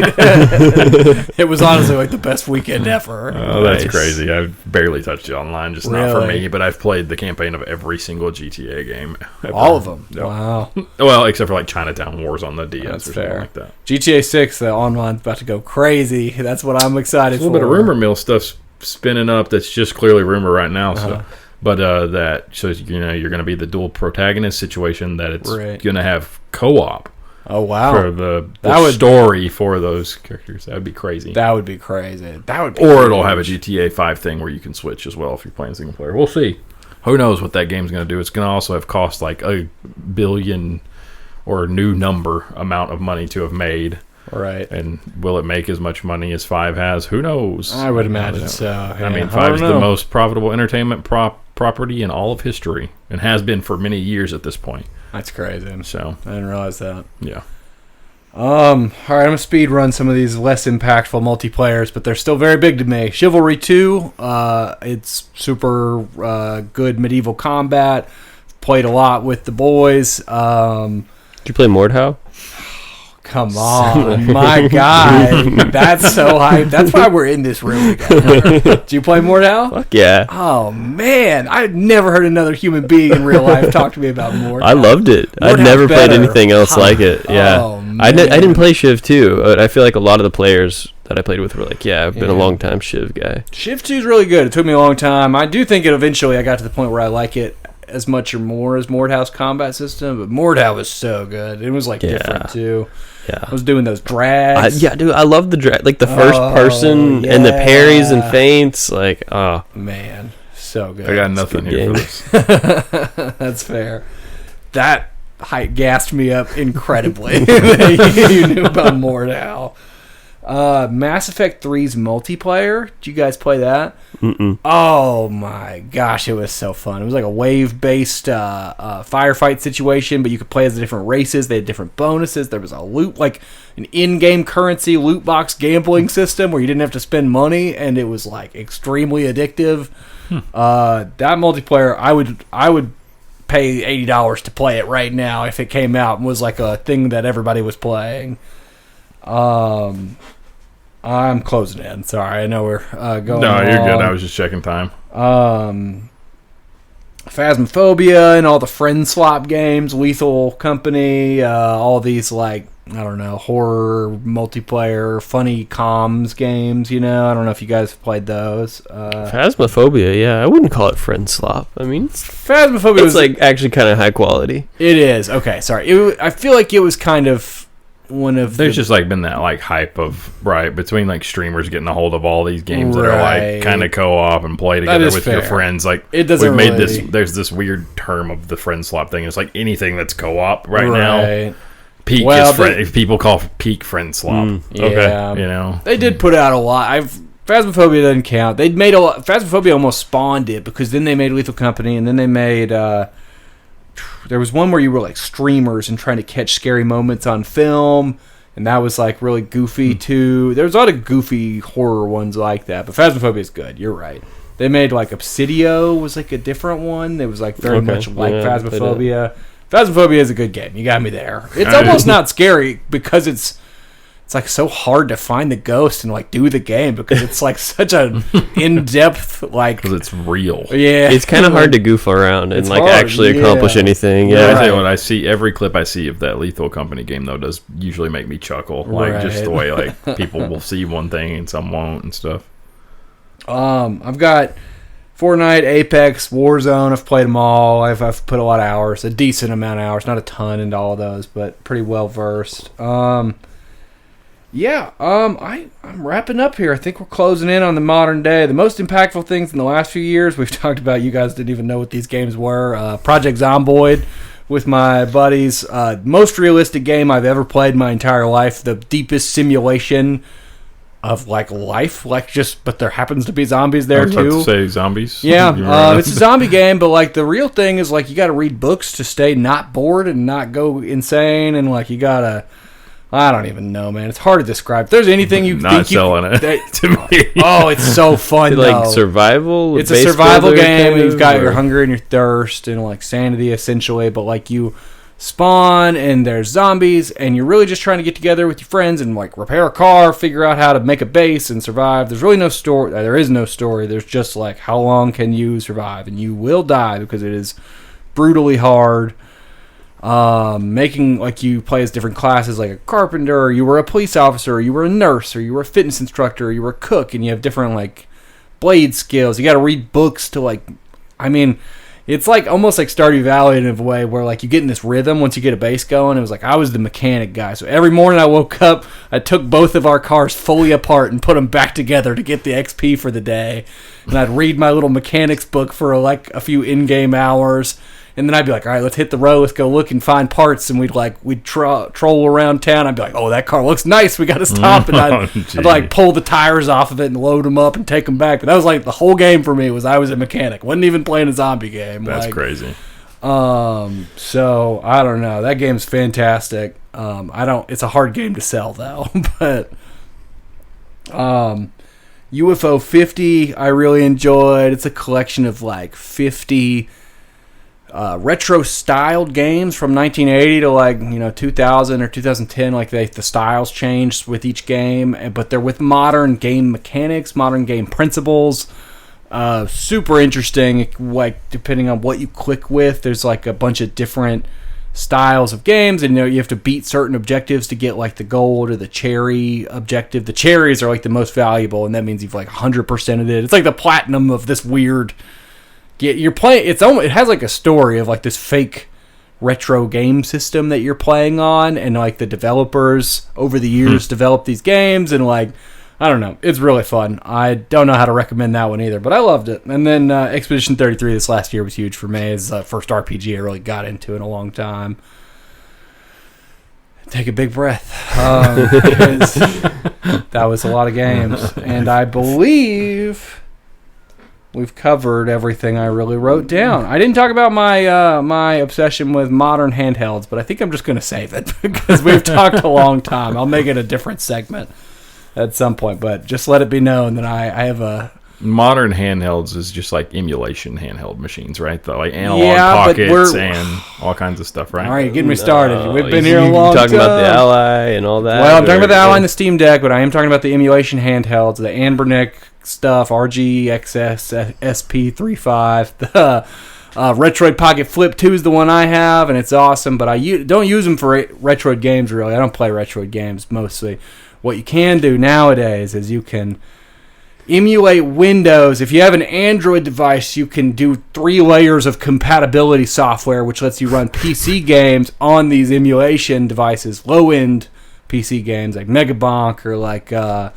It was honestly like the best weekend ever. Oh, that's crazy. I've barely touched it online, just not for me, but I've played the campaign of every single GTA game ever. All of them? Yep. Wow. Well, except for like Chinatown Wars on the DS that's or fair. something like that. GTA 6, the online's about to go crazy. That's what I'm excited for. A little bit of rumor mill stuff's spinning up that's just clearly rumor right now. So, but that shows you're going to be the dual protagonist situation, that it's going to have co-op. Oh wow! For the story for those characters, that would be crazy. That would be crazy. Or it'll have a GTA 5 thing where you can switch as well if you're playing single player. We'll see. Who knows what that game's going to do? It's going to also have cost like $1 billion or a new number amount of money to have made. Right. And will it make as much money as 5 has? Who knows? I would imagine so. Yeah. I mean, 5 is the most profitable entertainment property in all of history and has been for many years at this point. That's crazy. So I didn't realize that. Yeah. All right, I'm going to speed run some of these less impactful multiplayers, but they're still very big to me. Chivalry 2, it's super good medieval combat. Played a lot with the boys. Did you play Mordhau? Come on, my guy. That's so hype. That's why we're in this room together. Did you play Mordhau? Fuck yeah. Oh, man. I've never heard another human being in real life talk to me about Mordhau. I loved it. I'd never played anything else like it. Yeah. Oh, man. I didn't play Shiv 2, but I feel like a lot of the players that I played with were like, I've been a long time Shiv guy. Shiv 2 is really good. It took me a long time. I do think eventually I got to the point where I like it as much or more as Mordhau's combat system, but Mordhau was so good. It was like different too. Yeah, I was doing those drags. Dude, I love the drag, like the first person and the parries and feints. Like, oh man, so good. I got nothing here for this. That's fair. That hype gassed me up incredibly. You knew about Mordhau. Mass Effect 3's multiplayer. Did you guys play that? Mm-mm. Oh my gosh, it was so fun. It was like a wave-based firefight situation, but you could play as the different races. They had different bonuses. There was an in-game currency loot box gambling system where you didn't have to spend money, and it was like extremely addictive. That multiplayer, I would pay $80 to play it right now if it came out and was like a thing that everybody was playing. I'm closing in. Sorry, I know we're going. No, you're long. good. I was just checking time. Phasmophobia and all the friend swap games, Lethal Company, all these like I don't know horror multiplayer, funny comms games. I don't know if you guys have played those. Phasmophobia, yeah, I wouldn't call it friend slop. I mean, Phasmophobia it's like actually kind of high quality. It is okay. Sorry, I feel like it was kind of. There's just like been that like hype of between like streamers getting a hold of all these games that are like kind of co-op and play together with your friends. Like it doesn't we've made this. There's this weird term of the friend swap thing. It's like anything that's co-op now. Peak is if people call peak friend swap. Okay, they did put out a lot. Phasmophobia doesn't count. They made a lot. Phasmophobia almost spawned it because then they made Lethal Company and then they made. There was one where you were like streamers and trying to catch scary moments on film, and that was like really goofy too. There was a lot of goofy horror ones like that, but Phasmophobia is good. You're right. They made like Obsidio was like a different one. It was like very much like Phasmophobia. Phasmophobia is a good game. You got me there. It's almost not scary because it's like so hard to find the ghost and like do the game because it's like such an in-depth like because it's real. Yeah, it's kind of hard to goof around and like hard, actually accomplish anything. Yeah, I tell you what, I see every clip I see of that Lethal Company game though does usually make me chuckle. Like just the way like people will see one thing and some won't and stuff. I've got Fortnite, Apex, Warzone. I've played them all. I've put a lot of hours, a decent amount of hours, not a ton into all of those, but pretty well versed. I'm wrapping up here. I think we're closing in on the modern day. The most impactful things in the last few years, we've talked about. You guys didn't even know what these games were. Project Zomboid with my buddies. Most realistic game I've ever played in my entire life. The deepest simulation of like life, but there happens to be zombies there too. I was about to say zombies. Yeah, it's a zombie game, but like the real thing is like you got to read books to stay not bored and not go insane, and like you gotta. I don't even know, man. It's hard to describe. If there's anything you not think selling it to me. Oh, it's so fun. Like survival. It's a survival game. You've got your hunger and your thirst and like sanity essentially, but like you spawn and there's zombies and you're really just trying to get together with your friends and like repair a car, figure out how to make a base and survive. There's really no story. There is no story. There's just like how long can you survive, and you will die because it is brutally hard. Making like you play as different classes, like a carpenter, or you were a police officer, or you were a nurse, or you were a fitness instructor, or you were a cook, and you have different like blade skills. You got to read books to like, I mean, it's like almost like Stardew Valley in a way where like you get in this rhythm once you get a base going. It was like I was the mechanic guy, so every morning I woke up, I took both of our cars fully apart and put them back together to get the XP for the day, and I'd read my little mechanics book for like a few in-game hours. And then I'd be like, all right, let's hit the road. Let's go look and find parts. And we'd troll around town. I'd be like, oh, that car looks nice. We got to stop. And I'd like pull the tires off of it and load them up and take them back. But that was like the whole game for me was I was a mechanic. Wasn't even playing a zombie game. That's crazy. So I don't know. That game's fantastic. It's a hard game to sell though. But UFO 50 I really enjoyed. It's a collection of like 50 retro styled games from 1980 to like 2000 or 2010. Like the styles changed with each game, but they're with modern game mechanics, modern game principles. Super interesting. Like depending on what you click with, there's like a bunch of different styles of games, and you have to beat certain objectives to get like the gold or the cherry objective. The cherries are like the most valuable, and that means you've like 100%ed it. It's like the platinum of this weird. Yeah, you're playing. It has like a story of like this fake retro game system that you're playing on, and like the developers over the years developed these games, and like I don't know, it's really fun. I don't know how to recommend that one either, but I loved it. And then Expedition 33 this last year was huge for me. It's the first RPG I really got into in a long time. Take a big breath. That was a lot of games. And I believe we've covered everything I really wrote down. I didn't talk about my obsession with modern handhelds, but I think I'm just going to save it because we've talked a long time. I'll make it a different segment at some point, but just let it be known that I have a... Modern handhelds is just like emulation handheld machines, right? The like analog pockets and all kinds of stuff, right? All right, you're getting me started. We've been here a long time. Talking about the Ally and all that. Well, I'm talking about the Ally and the Steam Deck, but I am talking about the emulation handhelds, the Anbernic stuff, RGXS SP35, the Retroid Pocket Flip 2 is the one I have, and it's awesome, but I don't use them for Retroid games, really. I don't play Retroid games, mostly. What you can do nowadays is you can emulate Windows. If you have an Android device, you can do 3 layers of compatibility software, which lets you run PC games on these emulation devices, low-end PC games like Megabonk or like, I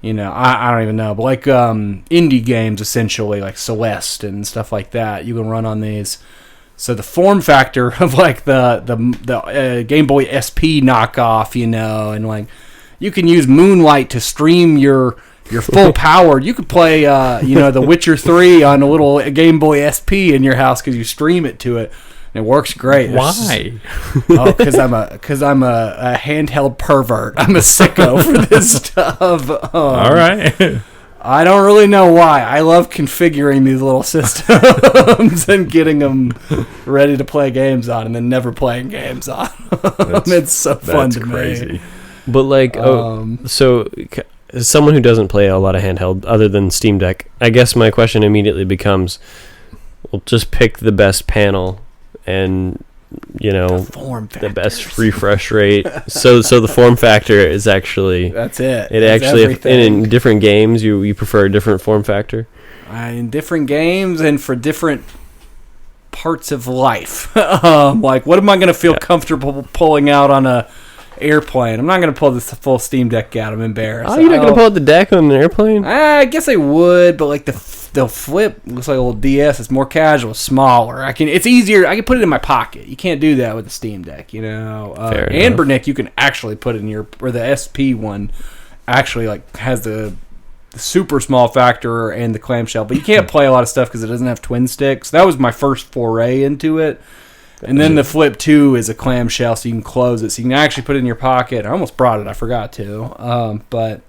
don't even know, but like indie games, essentially, like Celeste and stuff like that. You can run on these. So the form factor of like the Game Boy SP knockoff, and like you can use Moonlight to stream your full powered. You could play, The Witcher 3 on a little Game Boy SP in your house because you stream it to it. And it works great. Why? Because I'm a handheld pervert. I'm a sicko for this stuff. All right. I don't really know why. I love configuring these little systems and getting them ready to play games on and then never playing games on. It's so fun to me. But like, so... As someone who doesn't play a lot of handheld other than Steam Deck, I guess my question immediately becomes, well, just pick the best panel and, the best refresh rate. So the form factor is actually... That's it. In different games, you prefer a different form factor? In different games and for different parts of life. Like, what am I going to feel comfortable pulling out on a airplane? I'm not going to pull this full Steam Deck out. I'm embarrassed. Oh, you're not going to pull out the deck on an airplane? I guess I would, but like the Flip looks like a little DS. It's more casual, smaller. It's easier. I can put it in my pocket. You can't do that with the Steam Deck, Anbernic, you can actually put it in or the SP one actually like has the super small factor and the clamshell, but you can't play a lot of stuff because it doesn't have twin sticks. That was my first foray into it. And then the Flip 2 is a clamshell, so you can close it. So you can actually put it in your pocket. I almost brought it. I forgot to. But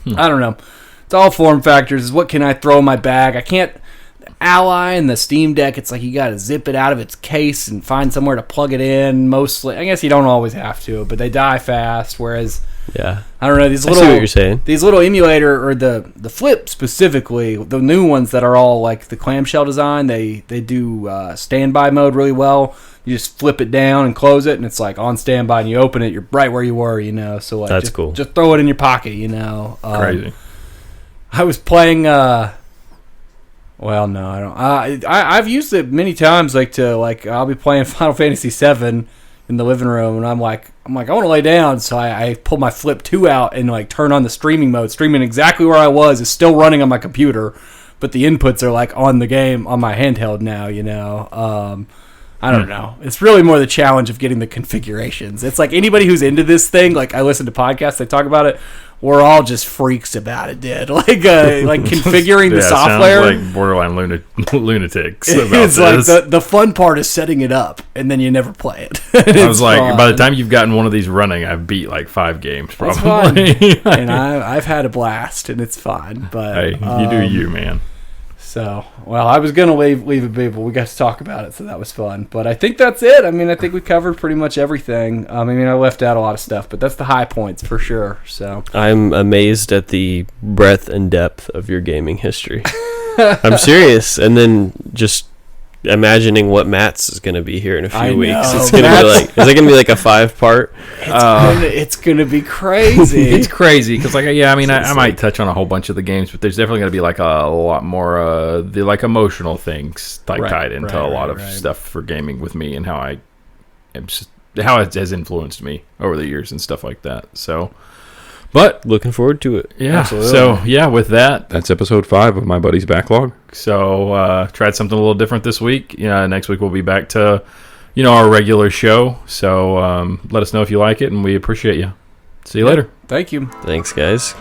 I don't know. It's all form factors. What can I throw in my bag? I can't... The Ally and the Steam Deck, it's like you got to zip it out of its case and find somewhere to plug it in. Mostly. I guess you don't always have to, but they die fast. Whereas... Yeah. I don't know. I see what you're saying. These little emulator, or the Flip specifically, the new ones that are all like the clamshell design, they do standby mode really well. You just flip it down and close it, and it's like on standby, and you open it, you're right where you were, So like, that's cool. Just throw it in your pocket, Crazy. I was playing. Well, no, I don't. I've used it many times, I'll be playing Final Fantasy VII in the living room, and I'm like, I want to lay down, so I pull my Flip 2 out and like turn on the streaming mode. Streaming exactly where I was is still running on my computer, but the inputs are like on the game on my handheld now. I don't know. It's really more the challenge of getting the configurations. It's like anybody who's into this thing, like I listen to podcasts, they talk about it. We're all just freaks about it, dude. Like configuring the software. Sounds like borderline lunatics. It's like the fun part is setting it up, and then you never play it. I was like, fun. By the time you've gotten one of these running, I've beat like 5 games probably. It's fun. And I've had a blast, and it's fun. But hey, you do you, man. So, well, I was going to leave it be, but we got to talk about it, so that was fun. But I think that's it. I think we covered pretty much everything. I left out a lot of stuff, but that's the high points for sure. So I'm amazed at the breadth and depth of your gaming history. I'm serious. And then just imagining what Matt's is going to be here in a few weeks. It's going to be like, is it going to be like a 5-part? It's going to be crazy. It's crazy because, I might touch on a whole bunch of the games, but there's definitely going to be like a lot more the like emotional things tied into a lot of stuff for gaming with me and how it has influenced me over the years and stuff like that. So, but looking forward to it. Yeah. Absolutely. So with that, that's episode 5 of My Buddy's Backlog. So tried something a little different this week. Next week we'll be back to our regular show. So let us know if you like it, and we appreciate you. See you later. Thank you. Thanks, guys.